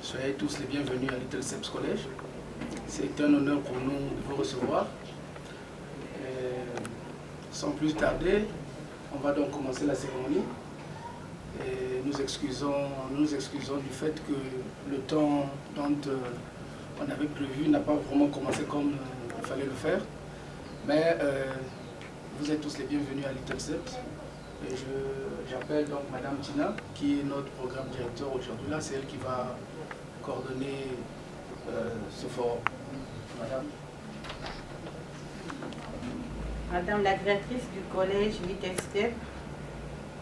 Soyez tous les bienvenus à Little Steps College. C'est un honneur pour nous de vous recevoir. Sans plus tarder, on va donc commencer la cérémonie. Et nous nous excusons du fait que le temps dont on avait prévu n'a pas vraiment commencé comme il fallait le faire. Mais vous êtes tous les bienvenus à Little Steps. Et j'appelle donc Madame Tina, qui est notre programme directeur aujourd'hui. Là, c'est elle qui va coordonner ce forum. Madame. Madame la directrice du collège Little Steps,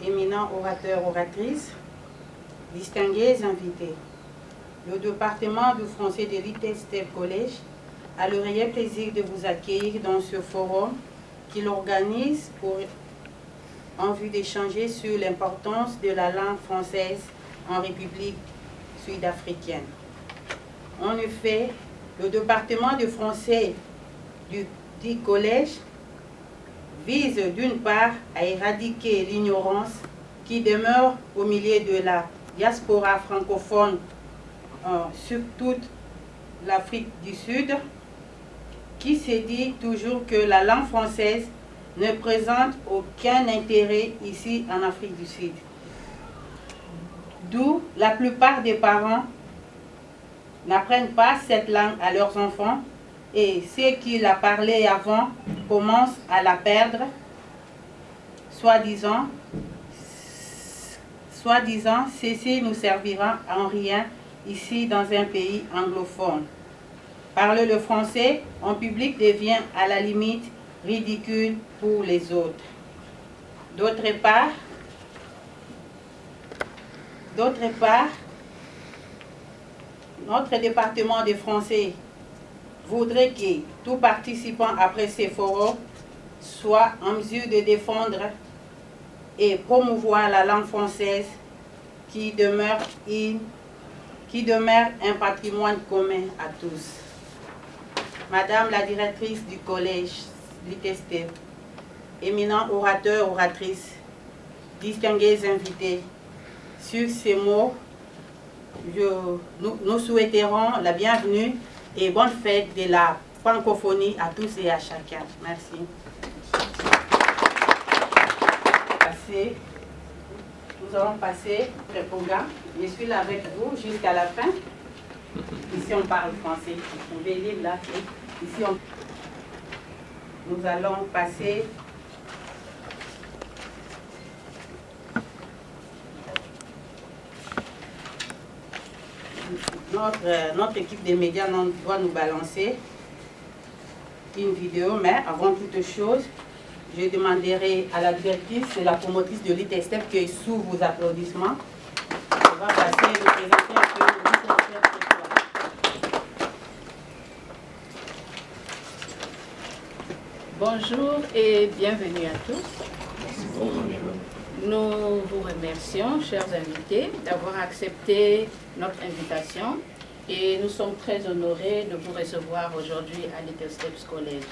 éminents orateurs, oratrices, distingués invités. Le département du français de Little Steps College a le réel plaisir de vous accueillir dans ce forum qu'il organise en vue d'échanger sur l'importance de la langue française en République sud-africaine. En effet, le département de français du collège vise d'une part à éradiquer l'ignorance qui demeure au milieu de la diaspora francophone sur toute l'Afrique du Sud, qui se dit toujours que la langue française ne présente aucun intérêt ici en Afrique du Sud. D'où la plupart des parents n'apprennent pas cette langue à leurs enfants et ceux qui la parlaient avant commencent à la perdre, soi-disant, ceci nous servira en rien ici dans un pays anglophone. Parler le français en public devient à la limite ridicule pour les autres. D'autre part, notre département de français voudrait que tout participant après ces forums soit en mesure de défendre et promouvoir la langue française qui demeure un patrimoine commun à tous. Madame la directrice du collège Little Steps, éminents orateurs, oratrices, distingués invités, sur ces mots, nous souhaiterons la bienvenue et bonne fête de la francophonie à tous et à chacun. Merci. Nous allons passer le programme. Je suis là avec vous jusqu'à la fin. Ici, on parle français. Vous pouvez lire là. Ici, nous allons passer notre équipe des médias doit nous balancer une vidéo, mais avant toute chose, je demanderai à la directrice et la promotrice de Little Steps que sous vos applaudissements, on va passer le présenter un peu Little Steps. Bonjour et bienvenue à tous. Nous vous remercions, chers invités, d'avoir accepté notre invitation et nous sommes très honorés de vous recevoir aujourd'hui à Little Steps College.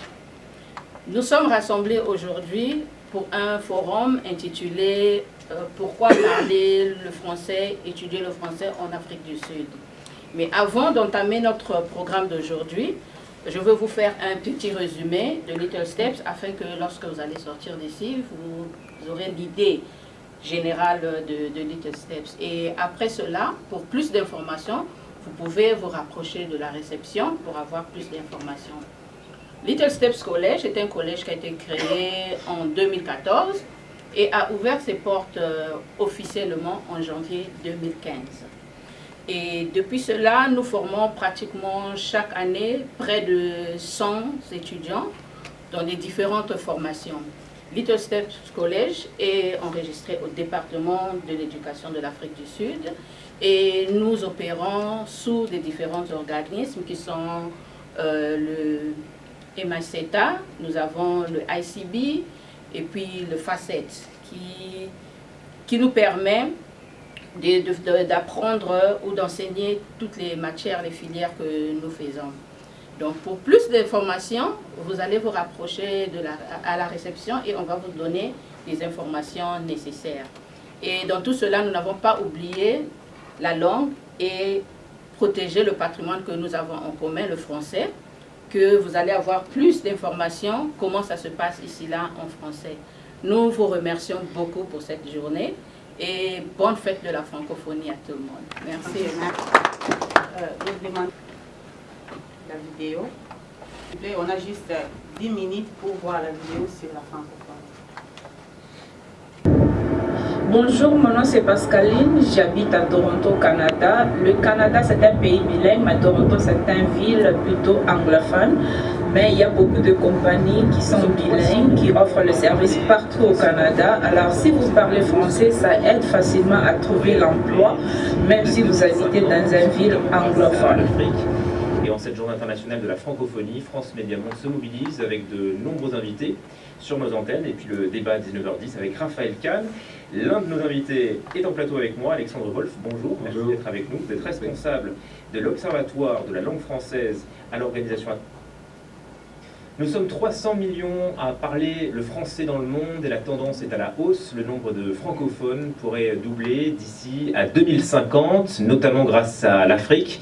Nous sommes rassemblés aujourd'hui pour un forum intitulé « Pourquoi parler le français, étudier le français en Afrique du Sud ». Mais avant d'entamer notre programme d'aujourd'hui, je veux vous faire un petit résumé de Little Steps afin que lorsque vous allez sortir d'ici, vous aurez l'idée générale de Little Steps. Et après cela, pour plus d'informations, vous pouvez vous rapprocher de la réception pour avoir plus d'informations. Little Steps College est un collège qui a été créé en 2014 et a ouvert ses portes officiellement en janvier 2015. Et depuis cela, nous formons pratiquement chaque année près de 100 étudiants dans les différentes formations. Little Steps College est enregistré au département de l'éducation de l'Afrique du Sud et nous opérons sous des différents organismes qui sont le MICETA, nous avons le ICB et puis le FACET qui nous permet d'apprendre ou d'enseigner toutes les matières, les filières que nous faisons. Donc pour plus d'informations, vous allez vous rapprocher à la réception et on va vous donner les informations nécessaires. Et dans tout cela, nous n'avons pas oublié la langue et protéger le patrimoine que nous avons en commun, le français, que vous allez avoir plus d'informations comment ça se passe ici là en français. Nous vous remercions beaucoup pour cette journée et bonne fête de la francophonie à tout le monde. Merci. Je demande la vidéo. On a juste 10 minutes pour voir la vidéo sur la francophonie. Bonjour, mon nom c'est Pascaline, j'habite à Toronto, Canada. Le Canada c'est un pays bilingue, mais Toronto c'est une ville plutôt anglophone. Mais il y a beaucoup de compagnies qui sont bilingues, qui offrent le service partout au Canada. Alors si vous parlez français, ça aide facilement à trouver l'emploi, même si vous habitez dans une ville anglophone. Et en cette journée internationale de la francophonie, France Média Monde se mobilise avec de nombreux invités sur nos antennes. Et puis le débat à 19h10 avec Raphaël Kahn. L'un de nos invités est en plateau avec moi, Alexandre Wolf. Bonjour, merci d'être avec nous. Vous êtes responsable de l'Observatoire de la langue française à l'organisation. Nous sommes 300 millions à parler le français dans le monde et la tendance est à la hausse. Le nombre de francophones pourrait doubler d'ici à 2050, notamment grâce à l'Afrique.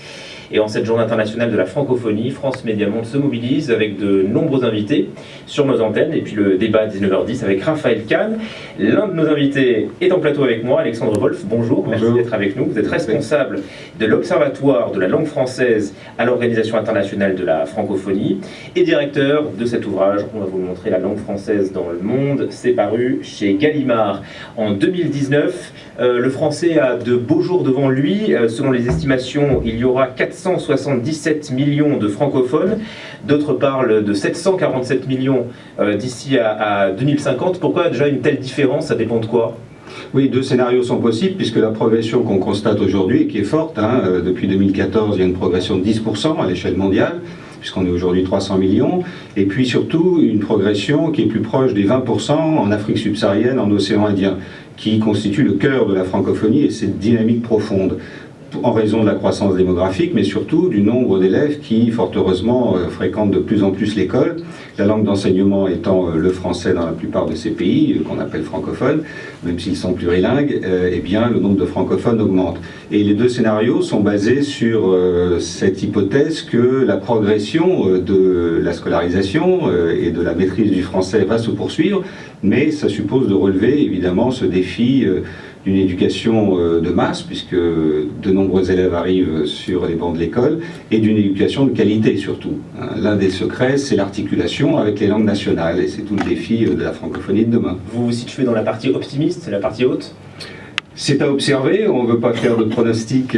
Et en cette journée internationale de la francophonie, France Média Monde se mobilise avec de nombreux invités sur nos antennes. Et puis le débat à 19h10 avec Raphaël Kahn. L'un de nos invités est en plateau avec moi, Alexandre Wolf. Bonjour, merci d'être avec nous. Vous êtes responsable de l'Observatoire de la langue française à l'Organisation internationale de la francophonie et directeur de cet ouvrage. On va vous le montrer, La langue française dans le monde. C'est paru chez Gallimard en 2019. Le français a de beaux jours devant lui. Selon les estimations, il y aura 477 millions de francophones. D'autres parlent de 747 millions d'ici à 2050. Pourquoi déjà une telle différence? Ça dépend de quoi? Oui, deux scénarios sont possibles, puisque la progression qu'on constate aujourd'hui, qui est forte, depuis 2014, il y a une progression de 10% à l'échelle mondiale, puisqu'on est aujourd'hui 300 millions, et puis surtout une progression qui est plus proche des 20% en Afrique subsaharienne, en océan Indien, qui constitue le cœur de la francophonie et cette dynamique profonde, en raison de la croissance démographique, mais surtout du nombre d'élèves qui, fort heureusement, fréquentent de plus en plus l'école. La langue d'enseignement étant le français dans la plupart de ces pays, qu'on appelle francophones, même s'ils sont plurilingues, eh bien, le nombre de francophones augmente. Et les deux scénarios sont basés sur cette hypothèse que la progression de la scolarisation et de la maîtrise du français va se poursuivre, mais ça suppose de relever, évidemment, ce défi d'une éducation de masse, puisque de nombreux élèves arrivent sur les bancs de l'école, et d'une éducation de qualité surtout. L'un des secrets, c'est l'articulation avec les langues nationales, et c'est tout le défi de la francophonie de demain. Vous vous situez dans la partie optimiste, la partie haute? C'est à observer, on ne veut pas faire de pronostic,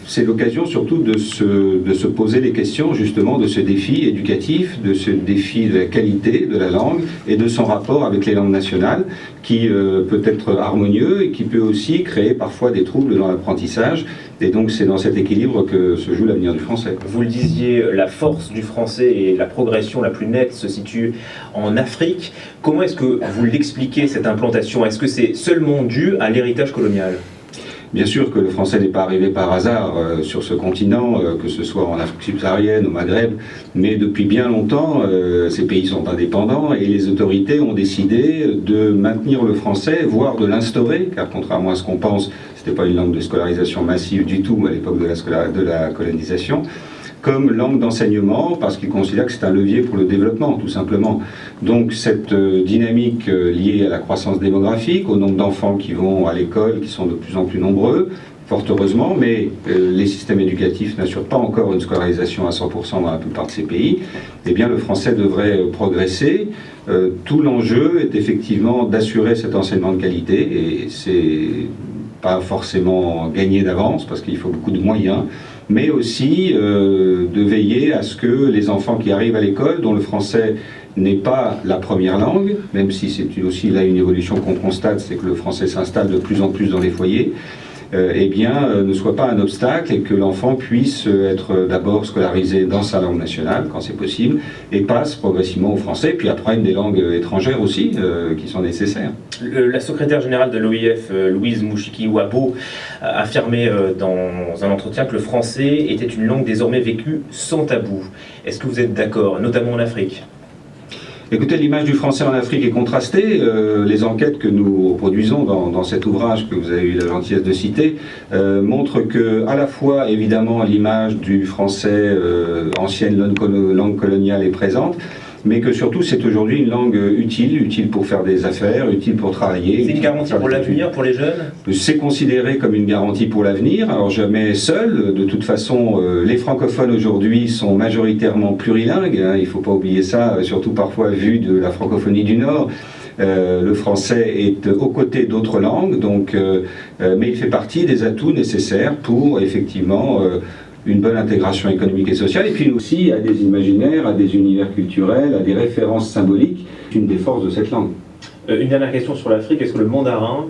c'est l'occasion surtout de se poser les questions justement de ce défi éducatif, de ce défi de la qualité de la langue et de son rapport avec les langues nationales qui peut être harmonieux et qui peut aussi créer parfois des troubles dans l'apprentissage. Et donc c'est dans cet équilibre que se joue l'avenir du français. Vous le disiez, la force du français et la progression la plus nette se situe en Afrique. Comment est-ce que vous l'expliquez, cette implantation? Est-ce que c'est seulement dû à l'héritage colonial? Bien sûr que le français n'est pas arrivé par hasard sur ce continent, que ce soit en Afrique subsaharienne, au Maghreb, mais depuis bien longtemps, ces pays sont indépendants et les autorités ont décidé de maintenir le français, voire de l'instaurer, car contrairement à ce qu'on pense, ce n'était pas une langue de scolarisation massive du tout à l'époque de la colonisation, comme langue d'enseignement, parce qu'ils considèrent que c'est un levier pour le développement, tout simplement. Donc cette dynamique liée à la croissance démographique, au nombre d'enfants qui vont à l'école, qui sont de plus en plus nombreux, fort heureusement, mais les systèmes éducatifs n'assurent pas encore une scolarisation à 100% dans la plupart de ces pays, eh bien le français devrait progresser. Tout l'enjeu est effectivement d'assurer cet enseignement de qualité, et c'est pas forcément gagné d'avance, parce qu'il faut beaucoup de moyens, mais aussi de veiller à ce que les enfants qui arrivent à l'école, dont le français n'est pas la première langue, même si c'est aussi là une évolution qu'on constate, c'est que le français s'installe de plus en plus dans les foyers, eh bien, ne soit pas un obstacle et que l'enfant puisse être d'abord scolarisé dans sa langue nationale, quand c'est possible, et passe progressivement au français, puis apprenne des langues étrangères aussi, qui sont nécessaires. La secrétaire générale de l'OIF, Louise Mouchiki-Ouabo, a affirmé dans un entretien que le français était une langue désormais vécue sans tabou. Est-ce que vous êtes d'accord, notamment en Afrique ? Écoutez, l'image du français en Afrique est contrastée. Les enquêtes que nous produisons dans cet ouvrage que vous avez eu la gentillesse de citer montrent que, à la fois, évidemment, l'image du français ancienne langue coloniale est présente, mais que surtout c'est aujourd'hui une langue utile pour faire des affaires, utile pour travailler. C'est une garantie pour l'avenir, pour les jeunes? C'est considéré comme une garantie pour l'avenir, alors jamais seul. De toute façon, les francophones aujourd'hui sont majoritairement plurilingues, hein, il ne faut pas oublier ça, surtout parfois vu de la francophonie du Nord. Le français est aux côtés d'autres langues, donc, mais il fait partie des atouts nécessaires pour effectivement une bonne intégration économique et sociale, et puis aussi à des imaginaires, à des univers culturels, à des références symboliques, une des forces de cette langue. Une dernière question sur l'Afrique, est-ce que le mandarin...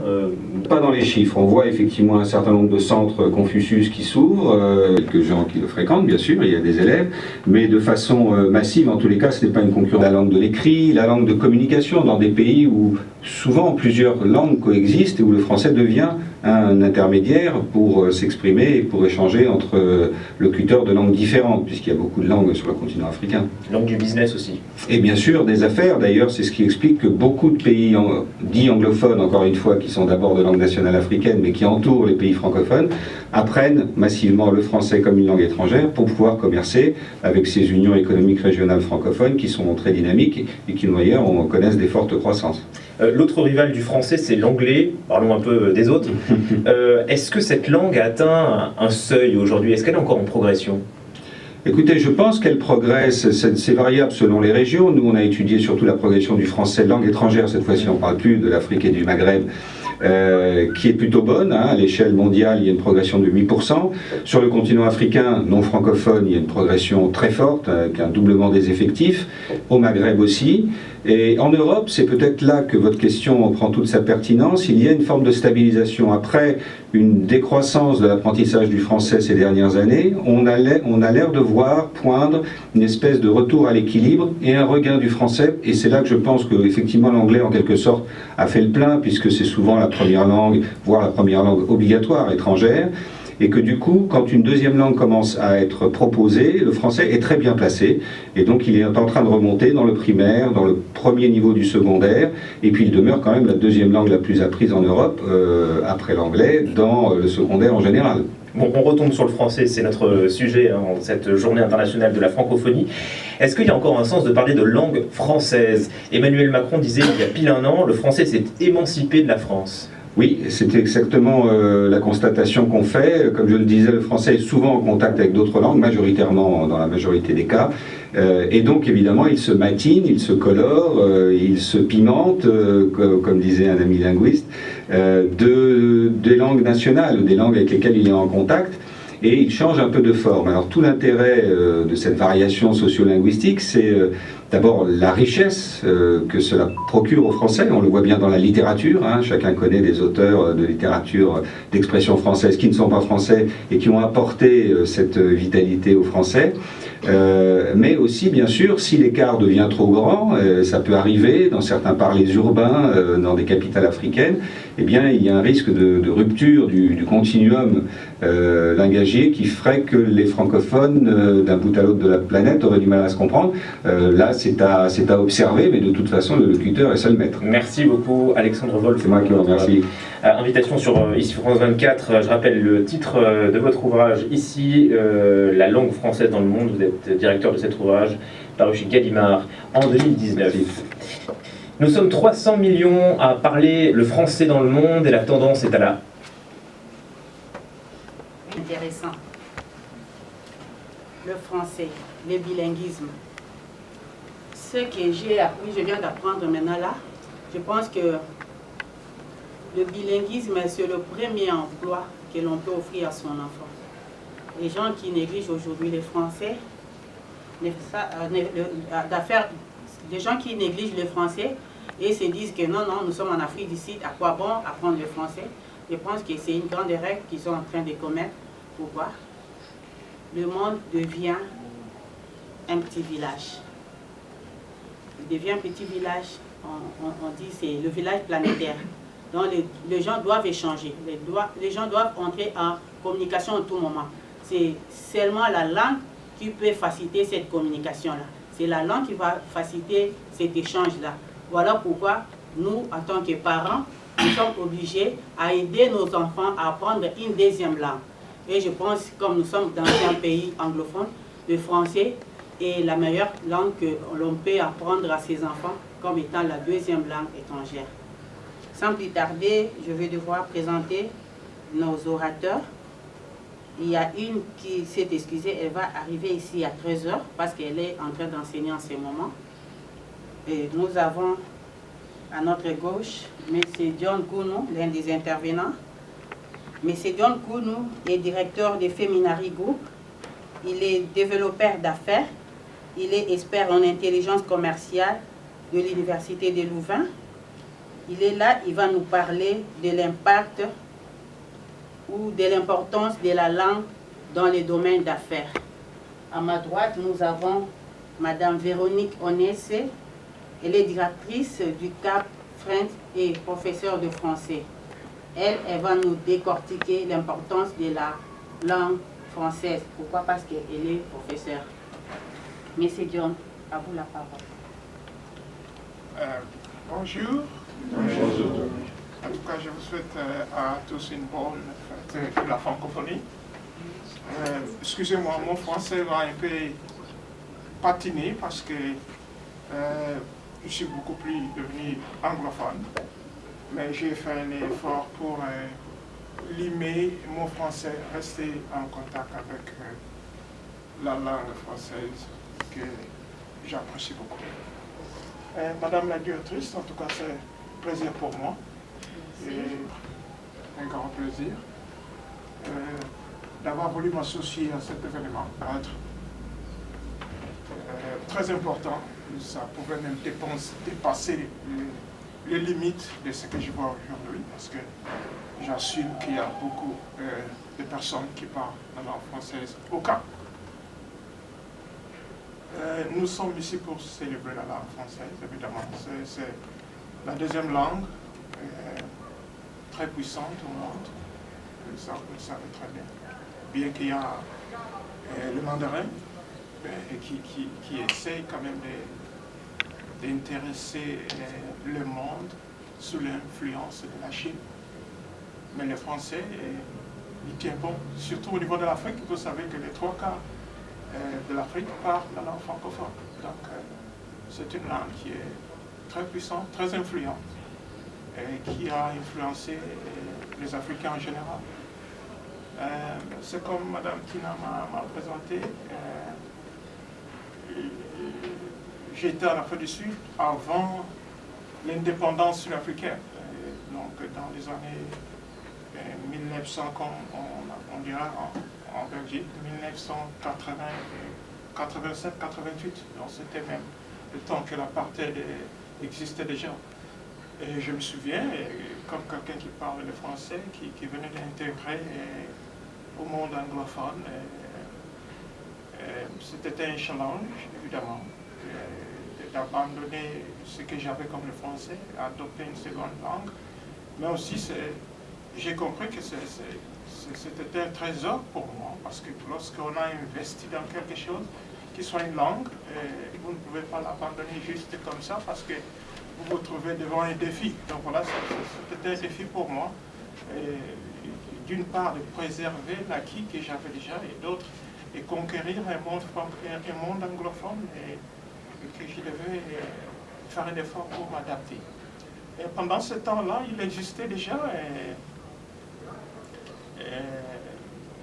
Pas dans les chiffres, on voit effectivement un certain nombre de centres Confucius qui s'ouvrent, quelques gens qui le fréquentent bien sûr, il y a des élèves, mais de façon massive, en tous les cas ce n'est pas une concurrence. La langue de l'écrit, la langue de communication dans des pays où souvent plusieurs langues coexistent et où le français devient un intermédiaire pour s'exprimer et pour échanger entre locuteurs de langues différentes, puisqu'il y a beaucoup de langues sur le continent africain. Langue du business aussi. Et bien sûr des affaires, d'ailleurs c'est ce qui explique que beaucoup de pays dits anglophones, encore une fois, qui sont d'abord de langue nationale africaine, mais qui entourent les pays francophones, apprennent massivement le français comme une langue étrangère pour pouvoir commercer avec ces unions économiques régionales francophones qui sont très dynamiques et qui d'ailleurs connaissent des fortes croissances. L'autre rival du français, c'est l'anglais. Parlons un peu des autres. Est-ce que cette langue a atteint un seuil aujourd'hui? Est-ce qu'elle est encore en progression? Écoutez, je pense qu'elle progresse, c'est variable selon les régions. Nous, on a étudié surtout la progression du français langue étrangère, cette fois-ci on ne parle plus de l'Afrique et du Maghreb, qui est plutôt bonne, hein. À l'échelle mondiale, il y a une progression de 8%. Sur le continent africain non francophone, il y a une progression très forte, avec un doublement des effectifs. Au Maghreb aussi. Et en Europe, c'est peut-être là que votre question prend toute sa pertinence. Il y a une forme de stabilisation. Après une décroissance de l'apprentissage du français ces dernières années, on a l'air de voir poindre une espèce de retour à l'équilibre et un regain du français. Et c'est là que je pense qu'effectivement l'anglais, en quelque sorte, a fait le plein, puisque c'est souvent la première langue, voire la première langue obligatoire étrangère. Et que du coup, quand une deuxième langue commence à être proposée, le français est très bien placé. Et donc il est en train de remonter dans le primaire, dans le premier niveau du secondaire. Et puis il demeure quand même la deuxième langue la plus apprise en Europe, après l'anglais, dans le secondaire en général. Bon, on retombe sur le français, c'est notre sujet, hein, cette journée internationale de la francophonie. Est-ce qu'il y a encore un sens de parler de langue française? Emmanuel Macron disait il y a pile un an, le français s'est émancipé de la France. Oui, c'est exactement la constatation qu'on fait. Comme je le disais, le français est souvent en contact avec d'autres langues, majoritairement dans la majorité des cas. Et donc, évidemment, il se matine, il se colore, il se pimente, comme disait un ami linguiste, des langues nationales, des langues avec lesquelles il est en contact. Et il change un peu de forme. Alors tout l'intérêt de cette variation sociolinguistique, c'est d'abord la richesse que cela procure aux Français. On le voit bien dans la littérature, hein. Chacun connaît des auteurs de littérature d'expression française qui ne sont pas français et qui ont apporté cette vitalité aux Français. Mais aussi, bien sûr, si l'écart devient trop grand, ça peut arriver dans certains parlers urbains, dans des capitales africaines, eh bien, il y a un risque de rupture du continuum langagier qui ferait que les francophones d'un bout à l'autre de la planète auraient du mal à se comprendre. Là, c'est à observer, mais de toute façon, le locuteur est seul maître. Merci beaucoup, Alexandre Wolf. C'est moi qui vous remercie. Invitation sur ici France 24. Je rappelle le titre de votre ouvrage, ici, la langue française dans le monde. Vous êtes directeur de cet ouvrage, paru chez Gallimard en 2019. Merci. Nous sommes 300 millions à parler le français dans le monde et la tendance est à la... Intéressant. Le français, le bilinguisme. Ce que j'ai appris, je viens d'apprendre maintenant là, je pense que le bilinguisme, c'est le premier emploi que l'on peut offrir à son enfant. Les gens qui négligent aujourd'hui les français, les gens qui négligent le français et se disent que non, nous sommes en Afrique du Sud, à quoi bon apprendre le français? Je pense que c'est une grande erreur qu'ils sont en train de commettre. Pourquoi? Le monde devient un petit village. Il devient un petit village, on dit c'est le village planétaire. Donc les gens doivent échanger, les gens doivent entrer en communication à tout moment. C'est seulement la langue qui peut faciliter cette communication-là. C'est la langue qui va faciliter cet échange-là. Voilà pourquoi nous, en tant que parents, nous sommes obligés à aider nos enfants à apprendre une deuxième langue. Et je pense, comme nous sommes dans un pays anglophone, le français est la meilleure langue que l'on peut apprendre à ses enfants comme étant la deuxième langue étrangère. Sans plus tarder, je vais devoir présenter nos orateurs. Il y a une qui s'est excusée, elle va arriver ici à 13 h parce qu'elle est en train d'enseigner en ce moment. Et nous avons à notre gauche M. John Kounou, l'un des intervenants. M. John Kounou est directeur de Feminary Group. Il est développeur d'affaires. Il est expert en intelligence commerciale de l'Université de Louvain. Il est là, il va nous parler de l'impact ou de l'importance de la langue dans les domaines d'affaires. À ma droite, nous avons Madame Véronique Onesse. Elle est directrice du CAP French et professeure de français. Elle va nous décortiquer l'importance de la langue française. Pourquoi? Parce qu'elle est professeure. Monsieur John, à vous la parole. Bonjour. Bonjour. En tout cas, je vous souhaite à tous une bonne fête de la francophonie. Excusez-moi, mon français va un peu patiner parce que je suis beaucoup plus devenu anglophone. Mais j'ai fait un effort pour limer mon français, rester en contact avec la langue française que j'apprécie beaucoup. Madame la directrice, en tout cas, c'est un plaisir pour moi. Et un grand plaisir d'avoir voulu m'associer à cet événement. Très important, ça pouvait même dépasser les limites de ce que je vois aujourd'hui, parce que j'assume qu'il y a beaucoup de personnes qui parlent la langue française au Cap. Nous sommes ici pour célébrer la langue française, évidemment. C'est la deuxième langue très puissante au monde. Ça, vous le savez très bien. Bien qu'il y a le mandarin qui essaye quand même d'intéresser le monde sous l'influence de la Chine. Mais le français, il tient bon, surtout au niveau de l'Afrique. Vous savez que les 3/4 de l'Afrique parlent la langue francophone. Donc, c'est une langue qui est très puissante, très influente, et qui a influencé les Africains en général. C'est comme Mme Tina m'a présenté. J'étais en Afrique du Sud avant l'indépendance sud-africaine, donc dans les années 1900, comme on dira en Belgique, 1987-88. Donc c'était même le temps que l'apartheid existait déjà. Et je me souviens, comme quelqu'un qui parle le français, qui venait d'intégrer au monde anglophone, c'était un challenge, évidemment, d'abandonner ce que j'avais comme le français, adopter une seconde langue. Mais aussi, j'ai compris que c'était un trésor pour moi, parce que lorsqu'on a investi dans quelque chose, qui soit une langue, vous ne pouvez pas l'abandonner juste comme ça, parce que vous vous trouvez devant un défi. Donc voilà, c'était un défi pour moi. D'une part, de préserver l'acquis que j'avais déjà, et d'autre, et conquérir un monde anglophone, et que je devais faire un effort pour m'adapter. Et pendant ce temps-là, il existait déjà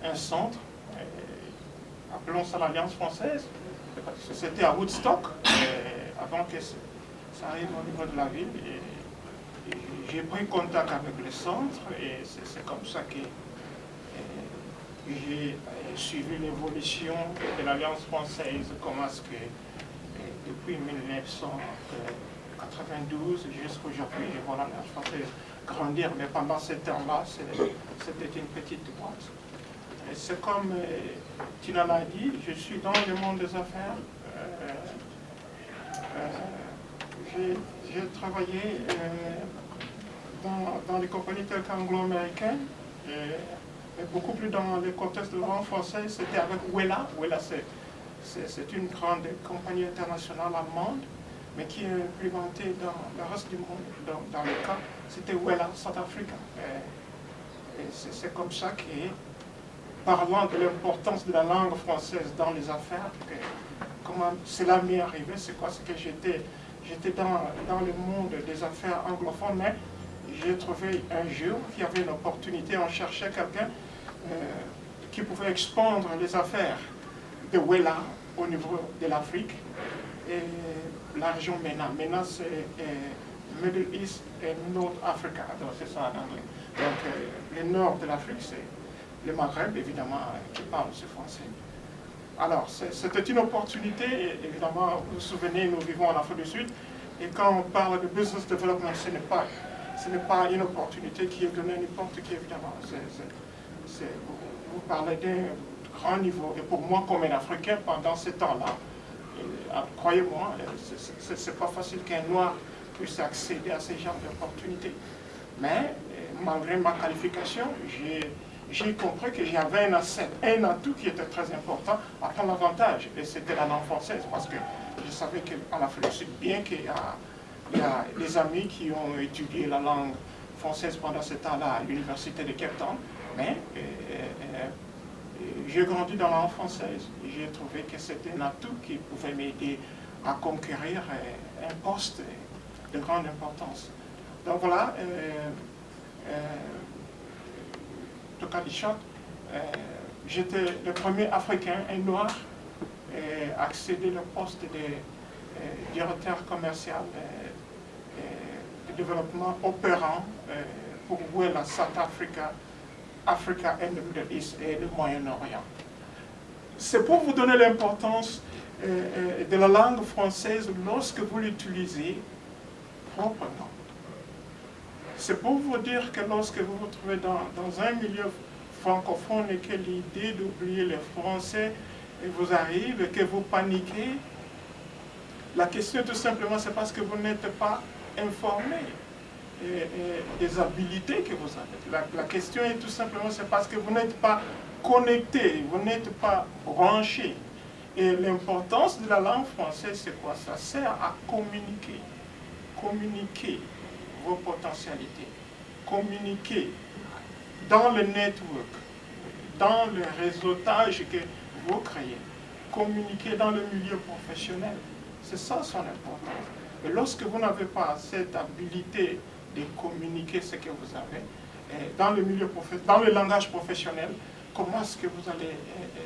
un centre, appelons ça l'Alliance française. C'était à Woodstock, avant que ça arrive au niveau de la ville. Et j'ai pris contact avec le centre, et c'est comme ça que j'ai suivi l'évolution de l'Alliance française, comment est-ce que depuis 1992 jusqu'à aujourd'hui, je vois l'Alliance française grandir, mais pendant ce temps-là, c'était une petite boîte. C'est comme Tina l'a dit, je suis dans le monde des affaires. J'ai travaillé dans les compagnies telles qu'anglo-américaines, mais beaucoup plus dans le contexte de langue française, c'était avec Wella. Wella, C'est une grande compagnie internationale allemande, mais qui est implémentée dans le reste du monde. Dans le cas, c'était Wella, South Africa. Et c'est comme ça que, parlant de l'importance de la langue française dans les affaires, comment cela m'est arrivé, c'est quoi? C'est que j'étais dans le monde des affaires anglophones, mais j'ai trouvé un jour qui avait une opportunité, on cherchait quelqu'un qui pouvait expandre les affaires de Wella au niveau de l'Afrique et la région MENA. MENA, c'est Middle East et North Africa, c'est ça en anglais. Donc, le nord de l'Afrique, c'est le Maghreb, évidemment, qui parle ce français. Alors, c'était une opportunité, et évidemment, vous vous souvenez, nous vivons en Afrique du Sud, et quand on parle de business development, ce n'est pas une opportunité qui est donnée à n'importe qui, évidemment. Vous parlez d'un grand niveau, et pour moi, comme un Africain, pendant ce temps-là, croyez-moi, ce n'est pas facile qu'un Noir puisse accéder à ce genre d'opportunités. Mais, malgré ma qualification, j'ai compris que j'avais un atout qui était très important à prendre l'avantage, et c'était la langue française, parce que je savais qu'en Afrique du Sud, bien qu'il y a des amis qui ont étudié la langue française pendant ce temps-là à l'université de Cape Town, mais j'ai grandi dans la langue française. J'ai trouvé que c'était un atout qui pouvait m'aider à conquérir un poste de grande importance. Donc voilà, de Kadichot, j'étais le premier Africain, un noir, à accéder au poste de directeur commercial de développement opérant pour Wella, South Africa, Africa and the Middle East et le Moyen-Orient. C'est pour vous donner l'importance de la langue française lorsque vous l'utilisez proprement. C'est pour vous dire que lorsque vous vous trouvez dans un milieu francophone et que l'idée d'oublier le français vous arrive et que vous paniquez, la question tout simplement c'est parce que vous n'êtes pas informé des habilités que vous avez. La question est tout simplement c'est parce que vous n'êtes pas connecté, vous n'êtes pas branché. Et l'importance de la langue française, c'est quoi? Ça sert à communiquer. Communiquer vos potentialités. Communiquer dans le network, dans le réseautage que vous créez. Communiquer dans le milieu professionnel. C'est ça son importance. Et lorsque vous n'avez pas cette habilité de communiquer ce que vous avez, dans le milieu dans le langage professionnel, comment est-ce que vous allez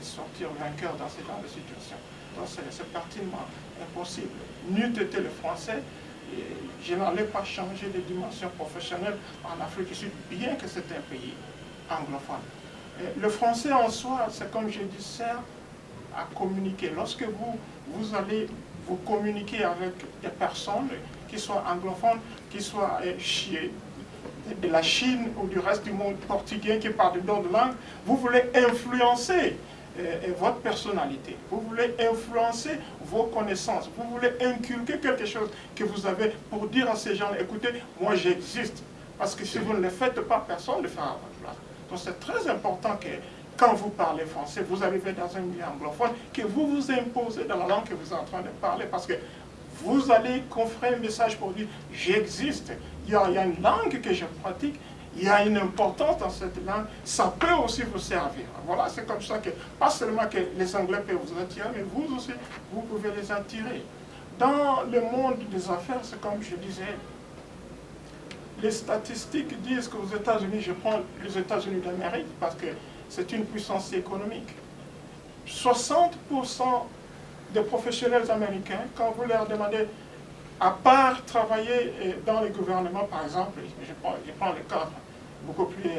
sortir vainqueur dans ce genre de situation? Donc c'est pertinemment impossible. N'eût été le français, je n'allais pas changer de dimension professionnelle en Afrique du Sud, bien que c'est un pays anglophone. Le français en soi, c'est comme je dis, sert à communiquer. Lorsque vous allez vous communiquer avec des personnes qui soient anglophones, qui soient de la Chine ou du reste du monde portugais qui parlent d'autres langues, vous voulez influencer votre personnalité, vous voulez influencer vos connaissances, vous voulez inculquer quelque chose que vous avez pour dire à ces gens, écoutez, moi j'existe. Parce que si vous ne le faites pas, personne ne le fera à votre place. Donc c'est très important que quand vous parlez français, vous arrivez dans un milieu anglophone, que vous vous imposez dans la langue que vous êtes en train de parler, parce que vous allez conférer un message pour dire « j'existe ». Il y a une langue que je pratique, il y a une importance dans cette langue, ça peut aussi vous servir. Voilà, c'est comme ça que, pas seulement que les Anglais peuvent vous attirer, mais vous aussi, vous pouvez les attirer. Dans le monde des affaires, c'est comme je disais, les statistiques disent qu'aux États-Unis, je prends les États-Unis d'Amérique parce que c'est une puissance économique. 60% des professionnels américains, quand vous leur demandez, à part travailler dans le gouvernement, par exemple, je prends le cadre beaucoup plus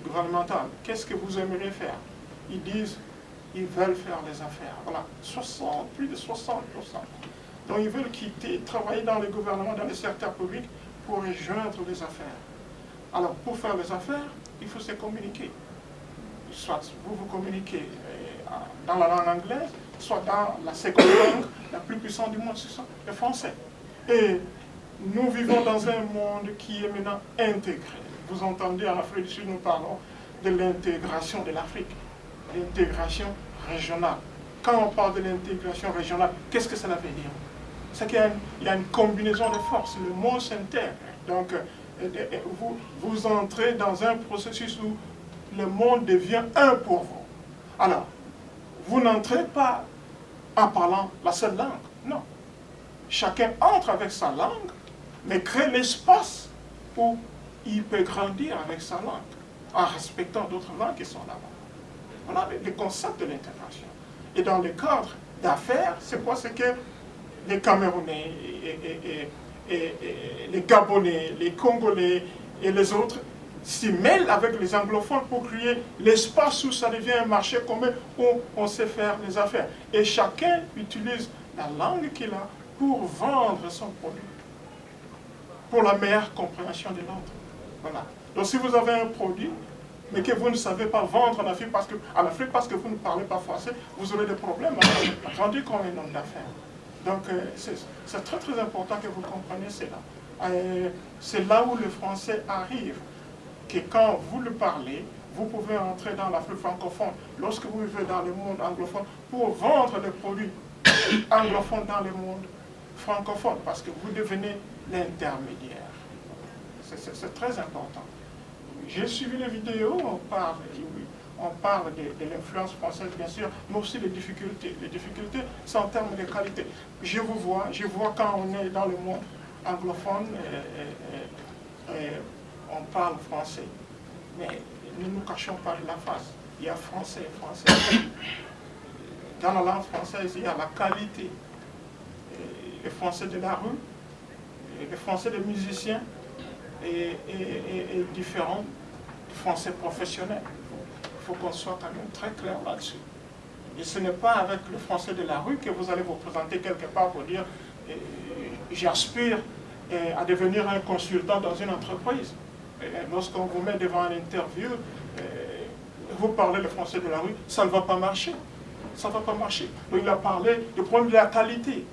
gouvernemental, qu'est-ce que vous aimeriez faire? Ils disent, ils veulent faire les affaires. Voilà, plus de 60%. Donc ils veulent quitter, travailler dans le gouvernement, dans le secteur public, pour rejoindre les affaires. Alors, pour faire les affaires, il faut se communiquer. Soit vous communiquez dans la langue anglaise, soit dans la seconde langue la plus puissante du monde, c'est le français. Et nous vivons dans un monde qui est maintenant intégré. Vous entendez, en Afrique du Sud, nous parlons de l'intégration de l'Afrique, l'intégration régionale. quand on parle de l'intégration régionale, qu'est-ce que cela veut dire? C'est qu'il y a une combinaison de forces, le monde s'intègre. Donc, vous entrez dans un processus où le monde devient un pour vous. Alors, vous n'entrez pas en parlant la seule langue, non. Chacun entre avec sa langue, mais crée l'espace où il peut grandir avec sa langue, en respectant d'autres langues qui sont là-bas. Voilà le concept de l'intégration. Et dans le cadre d'affaires, c'est quoi? C'est que les Camerounais, et les Gabonais, les Congolais et les autres s'y mêlent avec les anglophones pour créer l'espace où ça devient un marché commun où on sait faire les affaires. Et chacun utilise la langue qu'il a pour vendre son produit, pour la meilleure compréhension de l'autre. Voilà. Donc si vous avez un produit, mais que vous ne savez pas vendre en Afrique parce que vous ne parlez pas français, vous aurez des problèmes à grandir comme un homme d'affaires. Donc c'est très très important que vous compreniez cela. C'est là où le français arrive, que quand vous le parlez, vous pouvez entrer dans l'Afrique francophone, lorsque vous vivez dans le monde anglophone, pour vendre des produits anglophones dans le monde francophone, parce que vous devenez l'intermédiaire. C'est très important. J'ai suivi les vidéos, on parle de l'influence française, bien sûr, mais aussi des difficultés. Les difficultés, c'est en termes de qualité. Je vois quand on est dans le monde anglophone, on parle français, mais ne nous cachons pas de la face. Il y a français. Dans la langue française, il y a la qualité. Les français de la rue, les français des musiciens, est différent du français professionnel. Il faut qu'on soit quand même très clair là-dessus. Et ce n'est pas avec le français de la rue que vous allez vous présenter quelque part pour dire j'aspire à devenir un consultant dans une entreprise. Lorsqu'on vous met devant une interview, vous parlez le français de la rue, ça ne va pas marcher. Ça ne va pas marcher. Donc il a parlé du problème de la qualité.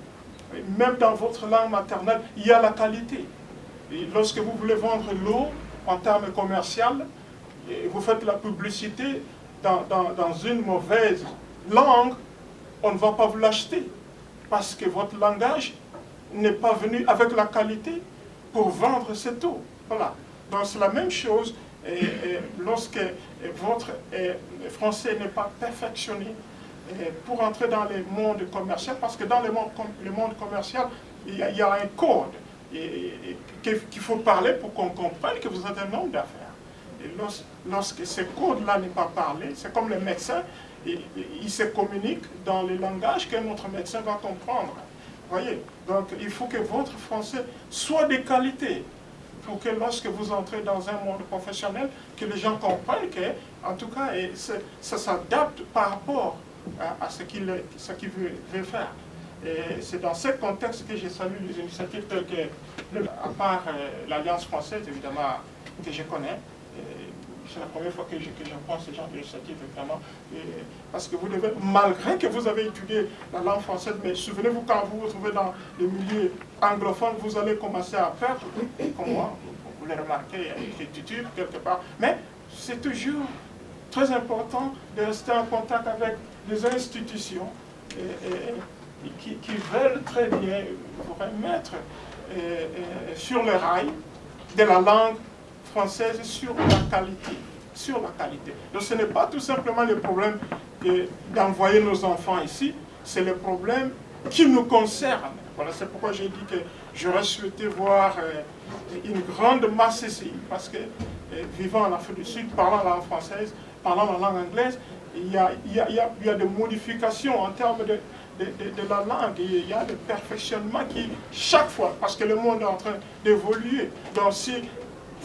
Même dans votre langue maternelle, il y a la qualité. Et lorsque vous voulez vendre l'eau en termes commerciaux, vous faites la publicité dans une mauvaise langue, on ne va pas vous l'acheter. Parce que votre langage n'est pas venu avec la qualité pour vendre cette eau. Voilà. Donc c'est la même chose lorsque votre français n'est pas perfectionné pour entrer dans le monde commercial, parce que dans le monde commercial, il y a un code qu'il faut parler pour qu'on comprenne que vous êtes un homme d'affaires. Et lorsque ce code-là n'est pas parlé, c'est comme les médecins, ils se communiquent dans le langage qu'un autre médecin va comprendre. Voyez, donc il faut que votre français soit de qualité, pour que lorsque vous entrez dans un monde professionnel, que les gens comprennent que, en tout cas, ça s'adapte par rapport à ce qu'il veut faire. Et c'est dans ce contexte que j'ai salué les initiatives telles que, à part l'Alliance française, évidemment, que je connais. C'est la première fois que j'apprends ce genre d'initiative, évidemment. Parce que vous devez, malgré que vous avez étudié la langue française, mais souvenez-vous, quand vous vous trouvez dans le milieu anglophone, vous allez commencer à perdre, comme moi, vous le remarquez, avec l'étude quelque part. Mais c'est toujours très important de rester en contact avec des institutions qui veulent très bien vous remettre sur le rail de la langue française sur la qualité. Donc ce n'est pas tout simplement le problème d'envoyer nos enfants ici, c'est le problème qui nous concerne. Voilà, c'est pourquoi j'ai dit que j'aurais souhaité voir une grande masse ici, parce que vivant en Afrique du Sud, parlant la langue française, parlant la langue anglaise, il y a des modifications en termes de la langue, il y a des perfectionnements qui, chaque fois, parce que le monde est en train d'évoluer. Donc si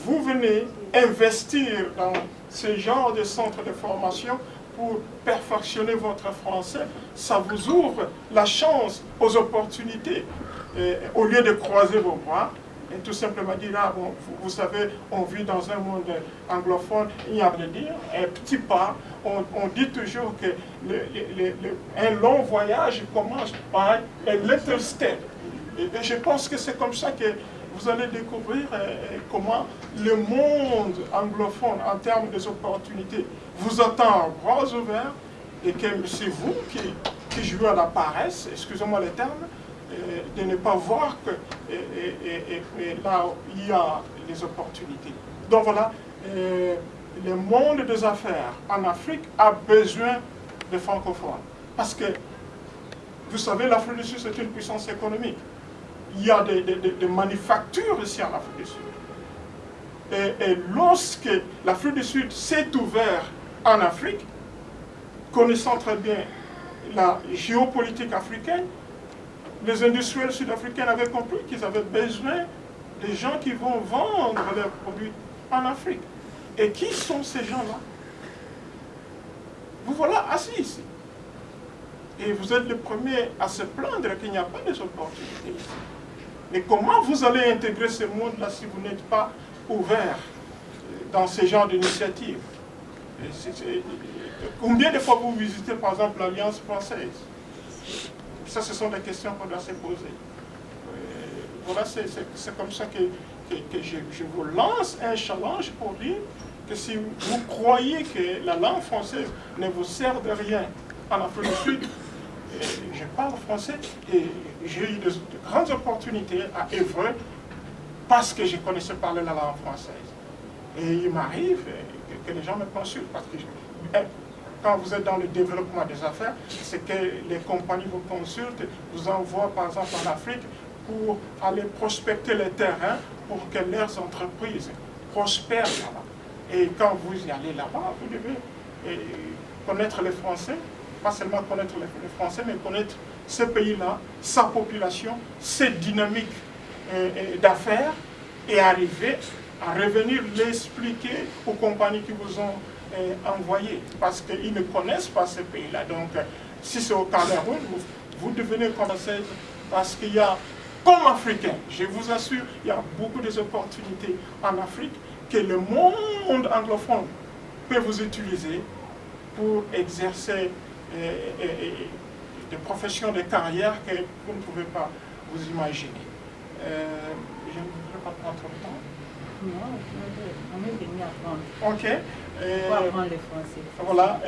vous venez investir dans ce genre de centre de formation pour perfectionner votre français, ça vous ouvre la chance aux opportunités. Au lieu de croiser vos bras, et tout simplement dire, ah, bon, vous savez, on vit dans un monde anglophone, il y a à dire, un petit pas. On dit toujours que un long voyage commence par un little step. Et je pense que c'est comme ça que vous allez découvrir comment le monde anglophone, en termes des opportunités, vous attend à bras ouverts, et que c'est vous qui qui jouent à la paresse, excusez-moi le terme, de ne pas voir que là il y a les opportunités. Donc voilà, le monde des affaires en Afrique a besoin de francophones. Parce que, vous savez, l'Afrique du Sud, c'est une puissance économique. Il y a des manufactures ici en Afrique du Sud. Et lorsque l'Afrique du Sud s'est ouverte en Afrique, connaissant très bien la géopolitique africaine, les industriels sud-africains avaient compris qu'ils avaient besoin de gens qui vont vendre leurs produits en Afrique. Et qui sont ces gens-là? Vous voilà assis ici. Et vous êtes le premier à se plaindre qu'il n'y a pas d'opportunités ici. Mais comment vous allez intégrer ce monde-là si vous n'êtes pas ouvert dans ce genre d'initiative? Combien de fois vous visitez par exemple l'Alliance française? Ça, ce sont des questions qu'on doit se poser. Voilà, c'est comme ça que je vous lance un challenge pour dire que si vous croyez que la langue française ne vous sert de rien en Afrique du Sud, je parle français et j'ai eu de grandes opportunités à Évreux parce que je connaissais parler la langue française. Et il m'arrive que les gens me consultent parce que quand vous êtes dans le développement des affaires, c'est que les compagnies vous consultent, vous envoient par exemple en Afrique pour aller prospecter les terrains pour que leurs entreprises prospèrent là-bas. Et quand vous y allez là-bas, vous devez connaître les Français, pas seulement connaître les Français, mais connaître ce pays-là, sa population, ses dynamiques d'affaires et arriver à revenir l'expliquer aux compagnies qui vous ont envoyé, parce qu'ils ne connaissent pas ce pays-là. Donc, si c'est au Cameroun, vous devenez française parce qu'il y a, comme Africain, je vous assure, il y a beaucoup d'opportunités en Afrique que le monde anglophone peut vous utiliser pour exercer des professions de carrière que vous ne pouvez pas vous imaginer. Je ne veux pas prendre trop de temps. Non, on est venu apprendre. Ok. Pour apprendre le français. Voilà,